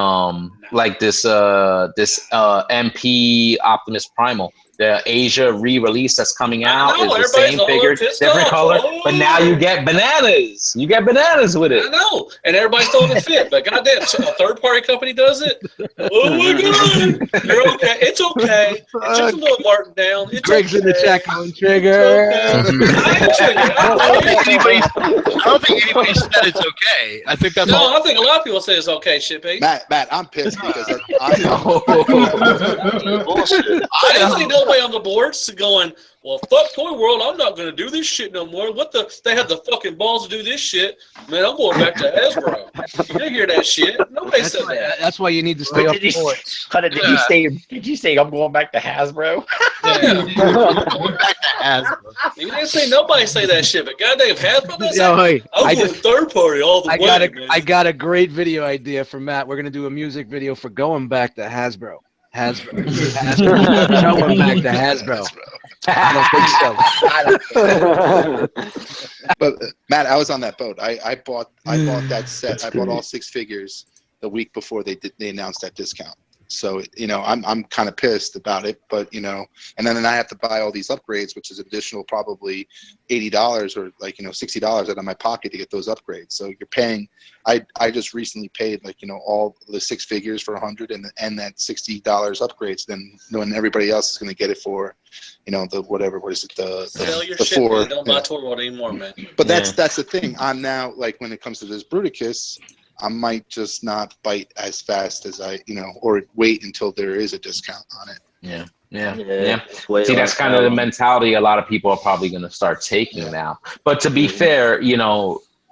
Speaker 2: like this MP Optimus Primal. The Asia re-release that's coming out is the same figure, different color, but now you get bananas. You get bananas with it.
Speaker 6: I know, and everybody's told it fit, but goddamn, a third-party company does it. Oh my God, you're okay. It's okay. It's just a little marked down. It's
Speaker 4: Greg's
Speaker 6: okay.
Speaker 4: in the chat going trigger.
Speaker 10: I don't think anybody said it's okay. I think that's all.
Speaker 6: I think a lot of people say it's okay, shit, Pete.
Speaker 7: Matt, I'm pissed because I
Speaker 6: didn't see nobody on the boards going, well, fuck Toy World, I'm not going to do this shit no more. They have the fucking balls to do this shit. Man, I'm going back to Hasbro. You didn't hear that shit. Nobody said that.
Speaker 4: That's why you need to stay off the boards.
Speaker 1: Did you say I'm going back to Hasbro?
Speaker 10: Going back to Hasbro.
Speaker 6: You didn't say nobody say that shit, but goddamn Hasbro does
Speaker 4: Yo,
Speaker 6: that.
Speaker 4: hey,
Speaker 6: I'm going third party all the way, man.
Speaker 4: I got a great video idea for Matt. We're going to do a music video for going back to Hasbro. Hasbro. Going back to Hasbro. I don't think so.
Speaker 7: But Matt, I was on that boat. I bought that set. I bought all 6 figures the week before they announced that discount. So I'm kind of pissed about it, but and then I have to buy all these upgrades, which is additional probably $80 or $60 out of my pocket to get those upgrades. So you're paying. I just recently paid all the 6 figures for $100 and that $60 upgrades. Then when everybody else is going to get it for the whatever, what is it,
Speaker 6: sell your
Speaker 7: the
Speaker 6: shit,
Speaker 7: 4.
Speaker 6: man. Don't buy Toy World anymore, man.
Speaker 7: But that's the thing. I'm now when it comes to this Bruticus, I might just not bite as fast as or wait until there is a discount on it.
Speaker 2: Yeah. See, that's kind of the mentality a lot of people are probably going to start taking now. But to be fair,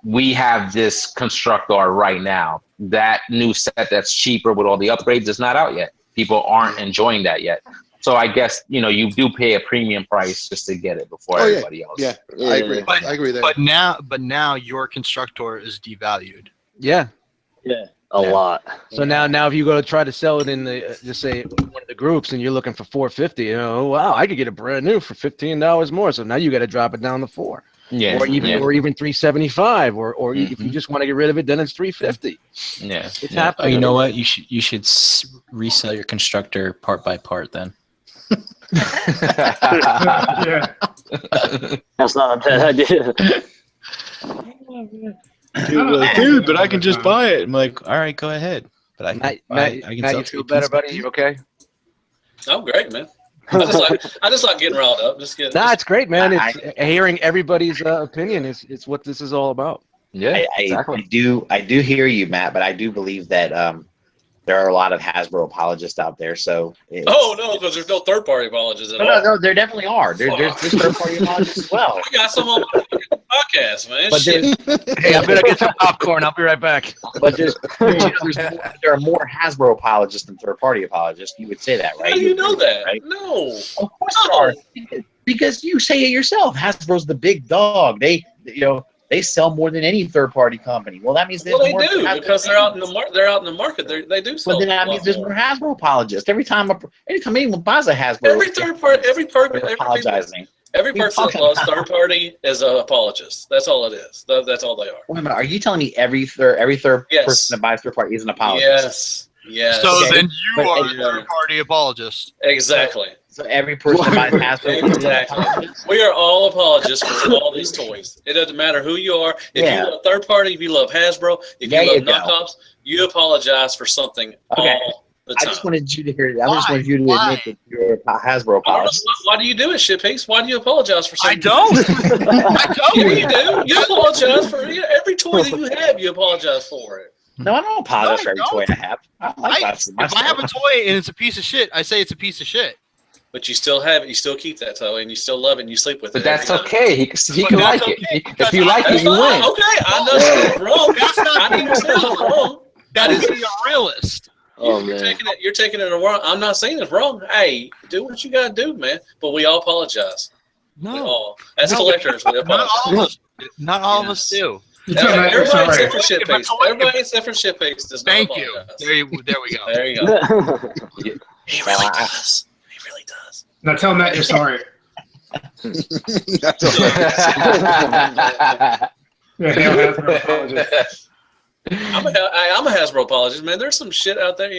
Speaker 2: we have this Constructor right now. That new set that's cheaper with all the upgrades is not out yet. People aren't enjoying that yet. So I guess, you do pay a premium price just to get it before everybody else.
Speaker 7: Yeah, I agree. I agree there.
Speaker 10: But now your Constructor is devalued.
Speaker 4: Yeah.
Speaker 3: Yeah. A lot.
Speaker 4: So now if you go to try to sell it in the just say one of the groups and you're looking for $450, wow, I could get it brand new for $15 more. So now you got to drop it down to $4.
Speaker 2: Yeah.
Speaker 4: Or even $375, or if you just want to get rid of it, then it's $350.
Speaker 2: Yeah.
Speaker 4: It's happening.
Speaker 11: Oh, you know what? You should resell your Constructor part by part then.
Speaker 9: Yeah.
Speaker 3: That's not a bad idea.
Speaker 11: Dude, but I can just buy it. I'm like, all right, go ahead. But I can
Speaker 4: Matt, you feel better, buddy? You okay?
Speaker 6: I'm great, man. I just like getting riled up.
Speaker 4: It's great, man. It's hearing everybody's opinion. It's what this is all about.
Speaker 2: Yeah,
Speaker 1: exactly. I do hear you, Matt, but I do believe that there are a lot of Hasbro apologists out there. So
Speaker 6: Oh no, because there's no third-party apologists at all.
Speaker 1: no, there definitely are. There's third-party apologists as well.
Speaker 6: I got some on my podcast, man.
Speaker 1: But
Speaker 6: Shit.
Speaker 4: Hey, I better get some popcorn. I'll be right back.
Speaker 1: But there are more Hasbro apologists than third-party apologists. You would say that, right?
Speaker 6: How do you know that?
Speaker 1: Right?
Speaker 6: No.
Speaker 1: Of course there are. Because you say it yourself. Hasbro's the big dog. They sell more than any third-party company. Well, that means there's
Speaker 6: Well, they
Speaker 1: more
Speaker 6: do
Speaker 1: Hasbro
Speaker 6: because they're out in the they're out in the market. They do sell.
Speaker 1: But then that means there's more Hasbro apologists. Anytime anyone buys a Hasbro,
Speaker 6: Every
Speaker 1: apologizing.
Speaker 6: Every person that loves third party is an apologist. That's all it is. That's all they are.
Speaker 1: Wait a minute, are you telling me every third
Speaker 6: Yes.
Speaker 1: person that buys third party is an apologist?
Speaker 6: Yes.
Speaker 10: So
Speaker 1: Okay.
Speaker 10: then you
Speaker 1: But-
Speaker 10: are a third party apologist.
Speaker 6: Exactly.
Speaker 1: So every person that buys Hasbro is an apologist?
Speaker 6: We are all apologists for all these toys. It doesn't matter who you are. If you love third party, if you love Hasbro, if
Speaker 1: There
Speaker 6: you
Speaker 1: you
Speaker 6: love
Speaker 1: go.
Speaker 6: knockoffs, you apologize for something
Speaker 1: Okay.
Speaker 6: all the
Speaker 1: I
Speaker 6: time.
Speaker 1: just wanted you to hear that. I just wanted you to admit that you're a Hasbro
Speaker 6: I don't know,
Speaker 1: apologist.
Speaker 6: why do you do it, shitpiece? Why do you apologize for
Speaker 10: I
Speaker 6: something?
Speaker 10: don't. I
Speaker 6: Yeah,
Speaker 10: don't.
Speaker 6: you do. You apologize for every toy that you have. You apologize for it.
Speaker 1: No, I don't apologize
Speaker 10: No,
Speaker 1: for every
Speaker 10: I
Speaker 1: toy
Speaker 10: don't.
Speaker 1: I have. I like that.
Speaker 10: If I have a toy and it's a piece of shit, I say it's a piece of shit.
Speaker 6: But you still have it. You still keep that toy, and you still love it, and you sleep with
Speaker 2: But
Speaker 6: it.
Speaker 2: that's
Speaker 6: every night.
Speaker 2: okay. He can
Speaker 10: But
Speaker 2: like
Speaker 10: that's
Speaker 2: it.
Speaker 10: okay,
Speaker 2: If you like
Speaker 6: That's
Speaker 2: it, you
Speaker 6: fine.
Speaker 2: win.
Speaker 6: Okay, I know it's wrong.
Speaker 10: That's not
Speaker 6: I know it's wrong.
Speaker 10: That is being a realist.
Speaker 3: Oh
Speaker 6: You're
Speaker 3: man.
Speaker 6: you're taking it wrong. I'm not saying it's wrong. Hey, do what you gotta do, man. But we all apologize. We
Speaker 10: No,
Speaker 6: all, as
Speaker 10: No,
Speaker 6: collectors, we
Speaker 10: not
Speaker 6: apologize.
Speaker 10: all of us. Not all of us
Speaker 6: Yes.
Speaker 10: do.
Speaker 9: You tell Matt you're
Speaker 6: Everybody
Speaker 9: sorry.
Speaker 6: except for shitface. Everybody except for shitface does not
Speaker 10: Thank you.
Speaker 6: apologize.
Speaker 10: There we go.
Speaker 6: There you go. He really does. He really does.
Speaker 9: Now tell Matt you're sorry.
Speaker 7: That's all right.
Speaker 9: Yeah, Hale Hasbro apologist.
Speaker 6: I'm a Hasbro apologist, man. There's some shit out there,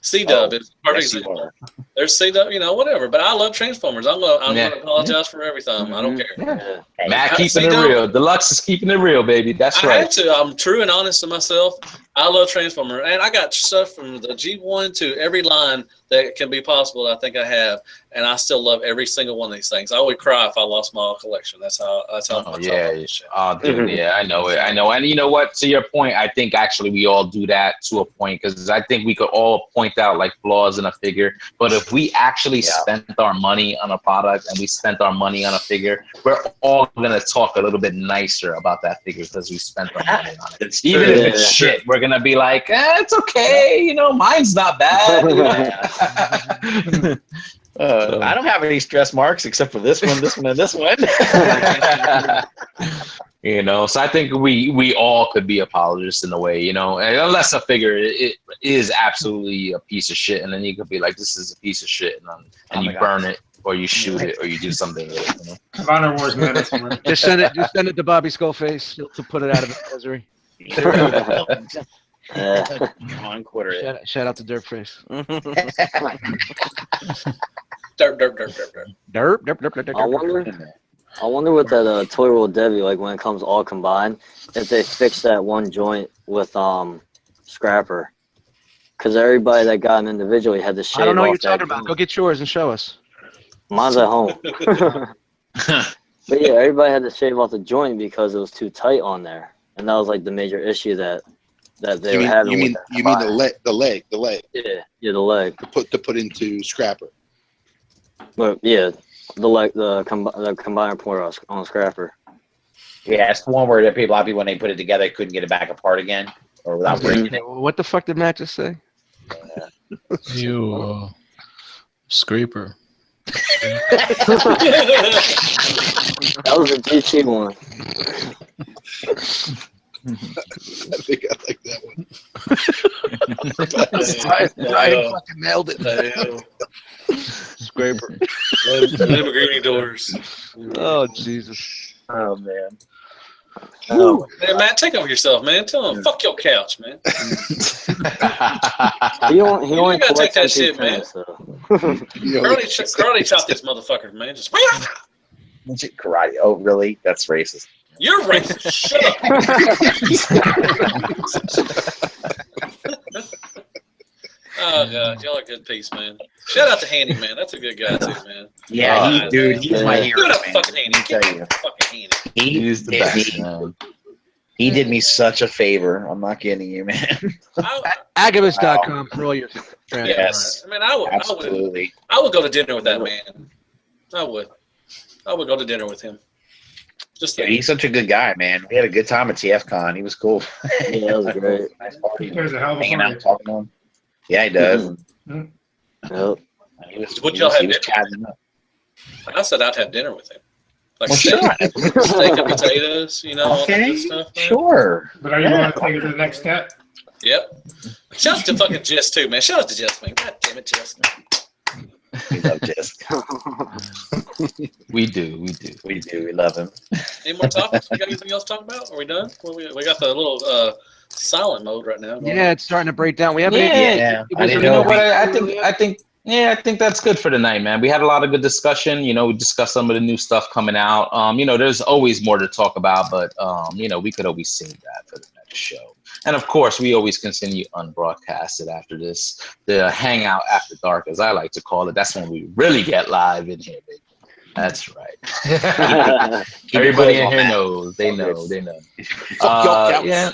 Speaker 6: C-Dub is a perfect
Speaker 1: Yes, you
Speaker 6: example.
Speaker 1: are.
Speaker 6: There's C-Dub, whatever. But I love Transformers. I'm
Speaker 2: Yeah.
Speaker 6: gonna apologize for everything. I don't care.
Speaker 3: Yeah.
Speaker 2: Matt
Speaker 6: I-
Speaker 2: keeping
Speaker 6: see,
Speaker 2: it
Speaker 6: don't-
Speaker 2: real. Deluxe is keeping it real, baby. That's
Speaker 6: I
Speaker 2: right.
Speaker 6: have to. I'm true and honest to myself. I love Transformers, and I got stuff from the G1 to every line that can be possible that I think I have, and I still love every single one of these things. I would cry if I lost my whole collection. That's how
Speaker 2: Oh
Speaker 6: much I love
Speaker 2: yeah,
Speaker 6: this shit.
Speaker 2: oh dude, yeah, I know it. And you know what? To your point, I think actually we all do that to a point because I think we could all point out like flaws in a figure. But if we actually spent our money on a product and we spent our money on a figure, we're all gonna talk a little bit nicer about that figure because we spent our money on it. Even if it's shit, we're gonna be like, it's okay. Mine's not bad.
Speaker 1: I don't have any stress marks except for this one, this one, and this one.
Speaker 2: So I think we all could be apologists in a way, and unless a figure it is absolutely a piece of shit, and then you could be like, this is a piece of shit, and you burn it or you shoot it or you do something with it.
Speaker 9: Banter Wars, man. That's one.
Speaker 4: Just send it to Bobby Skullface to put it out of its misery.
Speaker 1: Come on, quarter it.
Speaker 4: Shout out to Dirtface.
Speaker 6: Derp.
Speaker 3: I wonder what that toy will Debbie like when it comes all combined. If they fix that one joint with Scrapper, because everybody that got him individually had to shave.
Speaker 4: I don't know what
Speaker 3: off
Speaker 4: you're
Speaker 3: that
Speaker 4: talking about.
Speaker 3: joint.
Speaker 4: Go get yours and show us.
Speaker 3: Mine's at home. But yeah, everybody had to shave off the joint because it was too tight on there, and that was like the major issue that they were having.
Speaker 7: You mean the leg?
Speaker 3: Yeah, the leg.
Speaker 7: To put into Scrapper.
Speaker 3: But yeah, the combiner port on Scrapper.
Speaker 1: Yeah, it's the one where a lot of people, when they put it together, couldn't get it back apart again or without breaking it.
Speaker 4: What the fuck did Matt just say?
Speaker 11: You scraper.
Speaker 3: That was a GT one.
Speaker 7: I think I like that one.
Speaker 4: Ryan fucking nailed it.
Speaker 11: Scraper.
Speaker 6: Lamborghini doors.
Speaker 4: Oh Jesus.
Speaker 1: Oh man.
Speaker 6: Hey, Matt, take over yourself, man. Tell him, fuck your couch, man.
Speaker 3: He only
Speaker 6: gotta take
Speaker 3: collects
Speaker 6: that
Speaker 3: MP
Speaker 6: shit, man.
Speaker 3: prints, so.
Speaker 6: Karate chop these motherfuckers, man. Just
Speaker 1: Karate. Oh, really? That's racist.
Speaker 6: you're racist. Shut up. Oh god, y'all are a good piece, man. Shout out to Handy, man. That's a good guy too, man.
Speaker 1: Yeah, he's my hero.
Speaker 6: Give it up,
Speaker 1: Man.
Speaker 6: fucking Handy.
Speaker 1: Let me tell you.
Speaker 6: Fucking Handy.
Speaker 2: He's the best, man.
Speaker 1: He did me such a favor. I'm not kidding you, man.
Speaker 4: Agabus.com for all your friends.
Speaker 1: Yes.
Speaker 6: I mean, I would go to dinner with that man. I would go to dinner with him. Just
Speaker 1: Yeah, he's such a good guy, man. We had a good time at TFCon. He was cool.
Speaker 3: Yeah, that was great.
Speaker 1: Nice party.
Speaker 9: There's a hell of a
Speaker 1: Hanging
Speaker 9: party.
Speaker 1: out, talking to him. Yeah, he does.
Speaker 3: Yep.
Speaker 6: Would y'all have
Speaker 1: he was
Speaker 6: dinner?
Speaker 1: chazzing up.
Speaker 6: I said I'd have dinner with him. Like
Speaker 1: Well,
Speaker 6: steak,
Speaker 1: sure.
Speaker 6: steak and potatoes, you know, all that
Speaker 1: Okay,
Speaker 6: good stuff. Man.
Speaker 1: sure.
Speaker 9: But are you going to take it to the next step?
Speaker 6: Yep. Shout out to fucking Jess too, man. Shout out to Jess, man. God damn it, Jess.
Speaker 1: We love Jessica.
Speaker 2: We do.
Speaker 1: We do. We love him.
Speaker 6: Any more topics? We got anything else to talk about? Are we done? Well, we got the little silent mode right now.
Speaker 4: Yeah, it's starting to break down. We haven't.
Speaker 1: Yeah. I didn't
Speaker 2: You know
Speaker 1: know.
Speaker 2: what? I think that's good for tonight, man. We had a lot of good discussion. You know, we discussed some of the new stuff coming out. You know, there's always more to talk about, but you know, we could always save that for the next show. And of course, we always continue unbroadcasted after this, the Hangout After Dark, as I like to call it. That's when we really get live in here, baby. That's right. Everybody in here knows. They know. Yeah.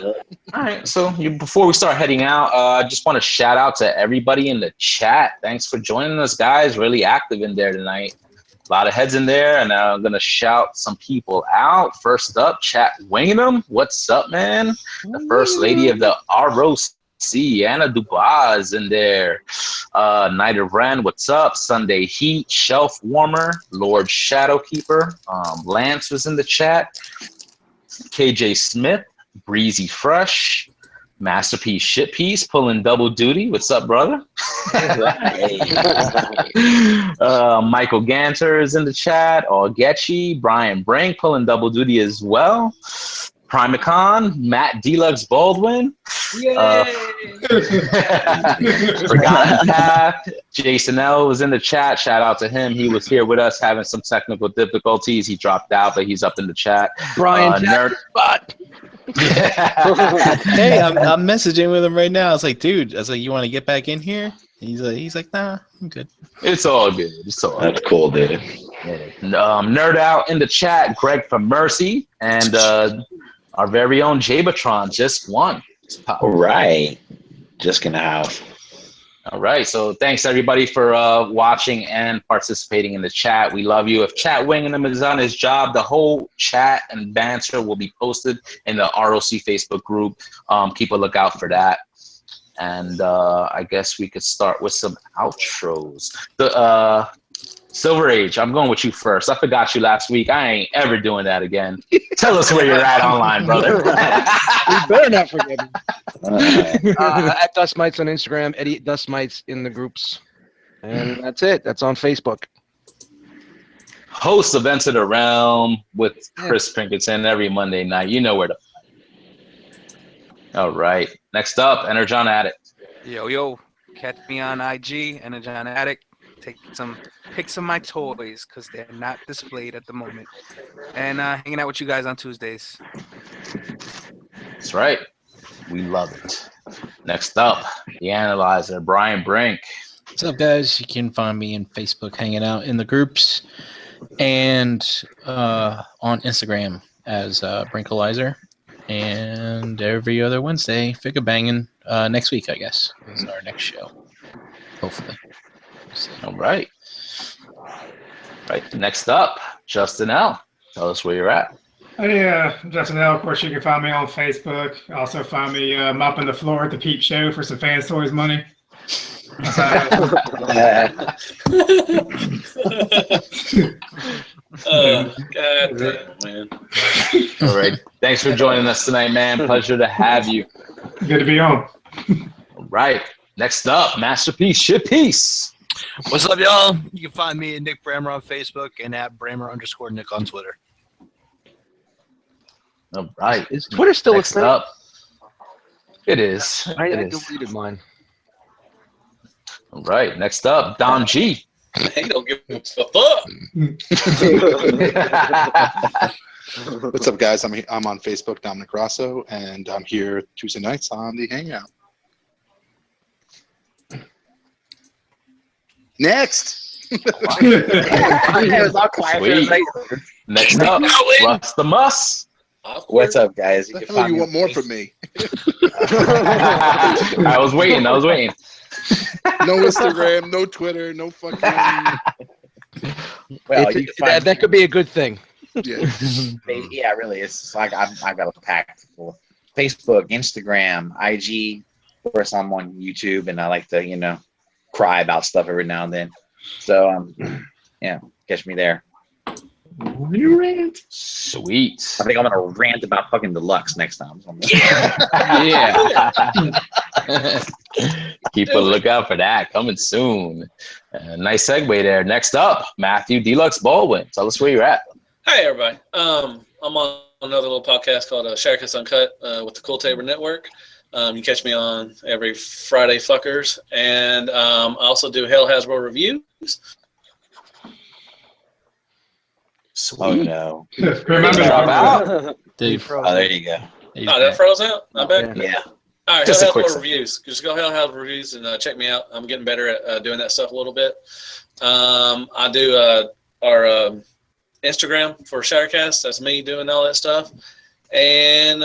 Speaker 2: All right. So before we start heading out, I just want to shout out to everybody in the chat. Thanks for joining us, guys. Really active in there tonight. A lot of heads in there, and I'm going to shout some people out. First up, Chat Wingham. What's up, man? The First Lady of the R.O.C, Anna Dubois is in there. Night of Ren, what's up? Sunday Heat, Shelf Warmer, Lord Shadowkeeper. Lance was in the chat. KJ Smith, Breezy Fresh. Masterpiece Shitpiece pulling double duty. What's up, brother? Michael Ganter is in the chat. Getchy, Brian Brink pulling double duty as well. Primacon, Matt Deluxe Baldwin. Forgotten Path. Jason L was in the chat. Shout out to him. He was here with us having some technical difficulties. He dropped out, but he's up in the chat.
Speaker 4: Brian
Speaker 11: Hey, I'm messaging with him right now. I was like, dude, you want to get back in here? He's like, nah, I'm good.
Speaker 2: It's all good.
Speaker 1: That's cool, dude.
Speaker 2: Nerd out in the chat. Greg from Mercy and our very own Jabatron just won.
Speaker 1: All right, just gonna have.
Speaker 2: All right, so thanks everybody for watching and participating in the chat. We love you. If Chat Wingham is on his job, the whole chat and banter will be posted in the ROC Facebook group. Keep a lookout for that. And I guess we could start with some outros. The Silver Age, I'm going with you first. I forgot you last week. I ain't ever doing that again. Tell us where you're at online, brother.
Speaker 4: We better not forget me. At Dust Mites on Instagram, Eddie Dust Mites in the groups. And that's it. That's on Facebook.
Speaker 2: Host of Enter the Realm with Chris Pinkerton every Monday night. You know where to find. All right. Next up, Energon Addict.
Speaker 5: Yo. Catch me on IG, Energon Addict. Take some pics of my toys because they're not displayed at the moment. And hanging out with you guys on Tuesdays.
Speaker 2: That's right. We love it. Next up, the Analyzer, Brian Brink.
Speaker 11: What's up, guys? You can find me in Facebook hanging out in the groups and on Instagram as Brinkalizer. And every other Wednesday, Figure Banging. Next week, I guess, is our next show. Hopefully.
Speaker 2: All right. Next up, Justin L. Tell us where you're at.
Speaker 9: Yeah, Justin L. Of course, you can find me on Facebook. Also, find me mopping the floor at the Peep Show for some Fans Toys money.
Speaker 6: God damn, man.
Speaker 2: All right. Thanks for joining us tonight, man. Pleasure to have you.
Speaker 9: Good to be on.
Speaker 2: All right. Next up, Masterpiece Shitpiece.
Speaker 10: What's up, y'all? You can find me at Nick Brammer on Facebook and at Brammer_Nick on Twitter.
Speaker 2: All right.
Speaker 4: Is Twitter still
Speaker 2: Next
Speaker 4: a thing?
Speaker 2: up, it is.
Speaker 4: I deleted mine.
Speaker 2: All right. Next up, Dom G.
Speaker 6: He don't give a fuck.
Speaker 7: What's up, guys? I'm on Facebook, Dominic Rosso, and I'm here Tuesday nights on the Hangout. Next.
Speaker 1: It was all quiet for a
Speaker 2: Sweet.
Speaker 1: second.
Speaker 2: Next up, Russ the Muss.
Speaker 1: What's up, guys?
Speaker 7: What the hell you want more from me?
Speaker 2: I was waiting.
Speaker 7: No Instagram, no Twitter, no fucking.
Speaker 1: Well,
Speaker 4: that could be a good thing.
Speaker 7: Yeah.
Speaker 1: Yeah, really. It's like I've got a pack full. Facebook, Instagram, IG. Of course, I'm on YouTube, and I like to, cry about stuff every now and then. So, yeah, catch me there.
Speaker 2: Sweet.
Speaker 1: I think I'm gonna rant about fucking Deluxe next time.
Speaker 2: Yeah. Keep a lookout for that coming soon. Nice segue there. Next up, Matthew Deluxe Baldwin. Tell us where you're at.
Speaker 6: Hi, everybody. I'm on another little podcast called Sharecast Uncut with the Cool Table Network. You can catch me on every Friday, fuckers. And I also do Hell Hasbro reviews.
Speaker 2: Sweet.
Speaker 1: Oh no!
Speaker 9: Remember
Speaker 2: Drop out.
Speaker 11: Dude,
Speaker 1: Oh, there you go.
Speaker 6: That froze out. I bet.
Speaker 1: Yeah.
Speaker 6: All right,
Speaker 2: Just a
Speaker 6: Hell
Speaker 2: quick
Speaker 6: Hasbro reviews. Just go Hell Hasbro reviews and check me out. I'm getting better at doing that stuff a little bit. I do our Instagram for Sharecast. That's me doing all that stuff. And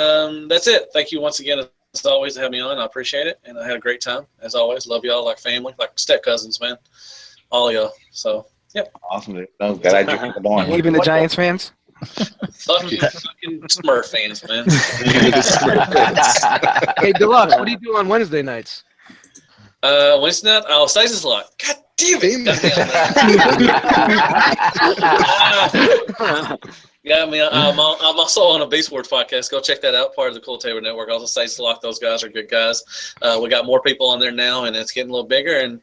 Speaker 6: that's it. Thank you once again, as always, to have me on. I appreciate it. And I had a great time, as always. Love y'all like family, like step cousins, man. All y'all. So, yep.
Speaker 1: Awesome, dude. No, glad I joined the on.
Speaker 5: Even the Giants fans?
Speaker 6: Fucking Smurf fans, man.
Speaker 4: Hey, Deluxe, what do you do on Wednesday nights?
Speaker 6: Wednesday night, I'll Stasis Lock. God damn it. Yeah, I mean, I'm also on a Beast Wars podcast. Go check that out. Part of the Cool Table Network. Also, Stasis Lock. Those guys are good guys. We got more people on there now, and it's getting a little bigger, and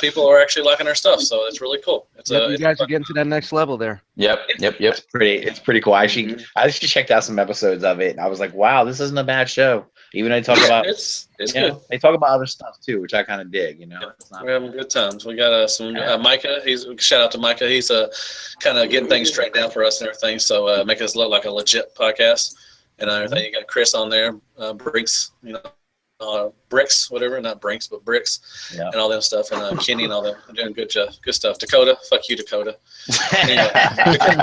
Speaker 6: people are actually liking our stuff. So it's really cool.
Speaker 4: You guys are getting to that next level there.
Speaker 2: Yep.
Speaker 1: It's pretty cool. I actually checked out some episodes of it, and I was like, wow, this isn't a bad show. Even though they talk about
Speaker 6: it's good.
Speaker 1: They talk about other stuff too, which I kind of dig. It's not
Speaker 6: We're having good times. We got some Micah. Shout out to Micah. He's kind of getting things straightened out for us and everything. So make us look like a legit podcast and everything. You got Chris on there, Brinks, Bricks, whatever, not Brinks, but Bricks, and all them stuff, and Kenny and all them. They're doing good stuff. Dakota, fuck you, Dakota. Anyway,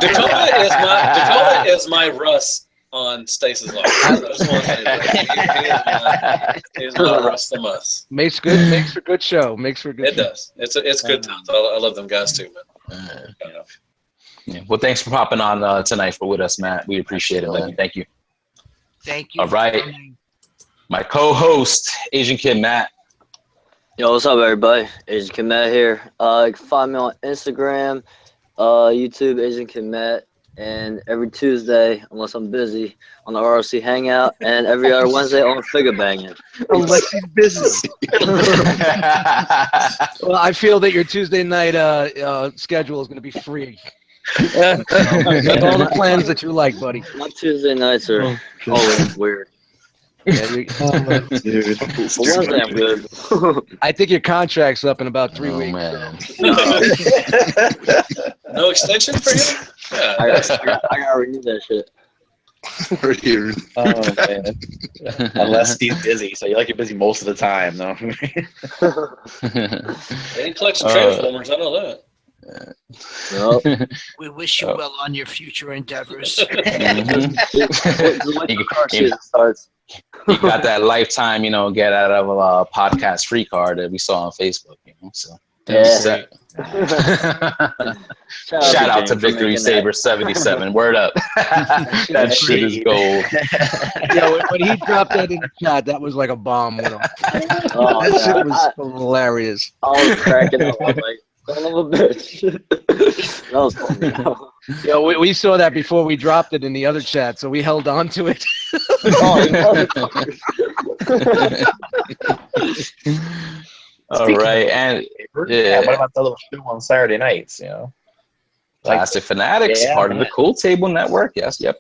Speaker 6: Dakota is my Russ on Stasis Lock. I just want to say that. He's my Russ the Muss.
Speaker 4: Makes for good show.
Speaker 6: It does. It's good times. I love them guys too, man.
Speaker 2: Yeah. Well, thanks for popping on tonight with us, Matt. We appreciate it, man. Thank you.
Speaker 10: Thank you.
Speaker 2: All right. My co-host, Asian Kid Matt.
Speaker 3: Yo, what's up, everybody? Asian Kid Matt here. You can find me on Instagram, YouTube, Asian Kid Matt, and every Tuesday, unless I'm busy, on the R.O.C. Hangout, and every other Wednesday on Figure Banging.
Speaker 4: Unless he's busy. Well, I feel that your Tuesday night schedule is going to be free. All the plans that you like, buddy.
Speaker 3: My Tuesday nights are always weird.
Speaker 4: Yeah,
Speaker 3: Dude. Wednesday, I'm good.
Speaker 4: I think your contract's up in about 3 weeks.
Speaker 2: Man.
Speaker 6: No extension for you? Yeah.
Speaker 3: I gotta renew that shit.
Speaker 7: Right here.
Speaker 1: Oh man. Unless he's busy, so you're busy most of the time, though.
Speaker 6: They ain't collecting Transformers. I know that.
Speaker 10: We wish you well on your future endeavors.
Speaker 2: You got that lifetime, get out of a podcast free card that we saw on Facebook, so.
Speaker 3: Yeah.
Speaker 2: Shout out to Victory Saber 77. Word up. That shit is gold.
Speaker 4: Yeah, when he dropped that in the chat, that was like a bomb. That shit was hilarious.
Speaker 3: I was cracking up. I was like, son of a bitch. That was funny.
Speaker 4: Yeah, we saw that before we dropped it in the other chat, so we held on to it.
Speaker 2: All right, and
Speaker 1: what about the little show on Saturday nights?
Speaker 2: Plastic Fanatics, part of the Cool Table Network. Yes, yep.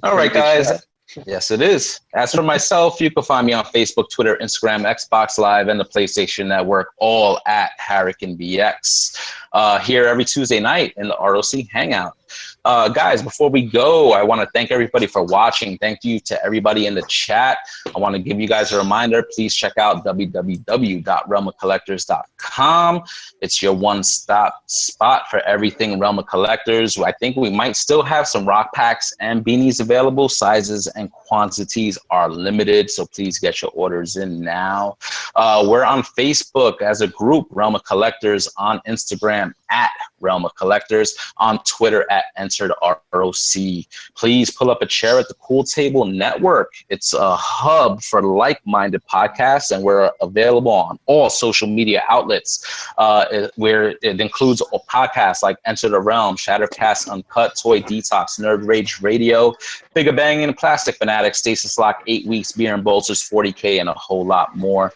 Speaker 2: All right, guys. Yes, it is. As for myself, you can find me on Facebook, Twitter, Instagram, Xbox Live, and the PlayStation Network, all at HurricaneBX. Here every Tuesday night in the R.O.C. Hangout. Guys, before we go, I want to thank everybody for watching. Thank you to everybody in the chat. I want to give you guys a reminder. Please check out www.realmofcollectors.com. It's your one-stop spot for everything Realm of Collectors. I think we might still have some rock packs and beanies available. Sizes and quantities are limited, so please get your orders in now. We're on Facebook as a group, Realm of Collectors, on Instagram at Realm of Collectors, on Twitter at Entered R.O.C. Please pull up a chair at the Cool Table Network. It's a hub for like-minded podcasts, and we're available on all social media outlets, where it includes podcasts like Enter the Realm, Shattercast Uncut, Toy Detox, Nerd Rage Radio, Bigger Bang and Plastic Fanatics, Stasis Lock, 8 Weeks, Beer and Bolsters, 40K, and a whole lot more.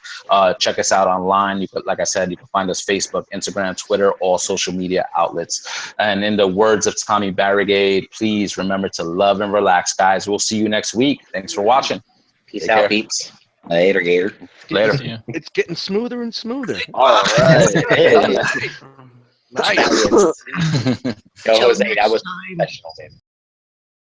Speaker 2: Check us out online. You could, like I said, you can find us Facebook, Instagram, Twitter, all social media outlets. And in the words of Tommy Barrigade, please remember to love and relax, guys. We'll see you next week. Thanks for watching.
Speaker 1: Peace out, peeps. Later, Gator.
Speaker 2: Later.
Speaker 4: It's getting smoother and smoother.
Speaker 1: All right. Hey.
Speaker 4: Nice.
Speaker 1: Go, Jose. That was professional, baby.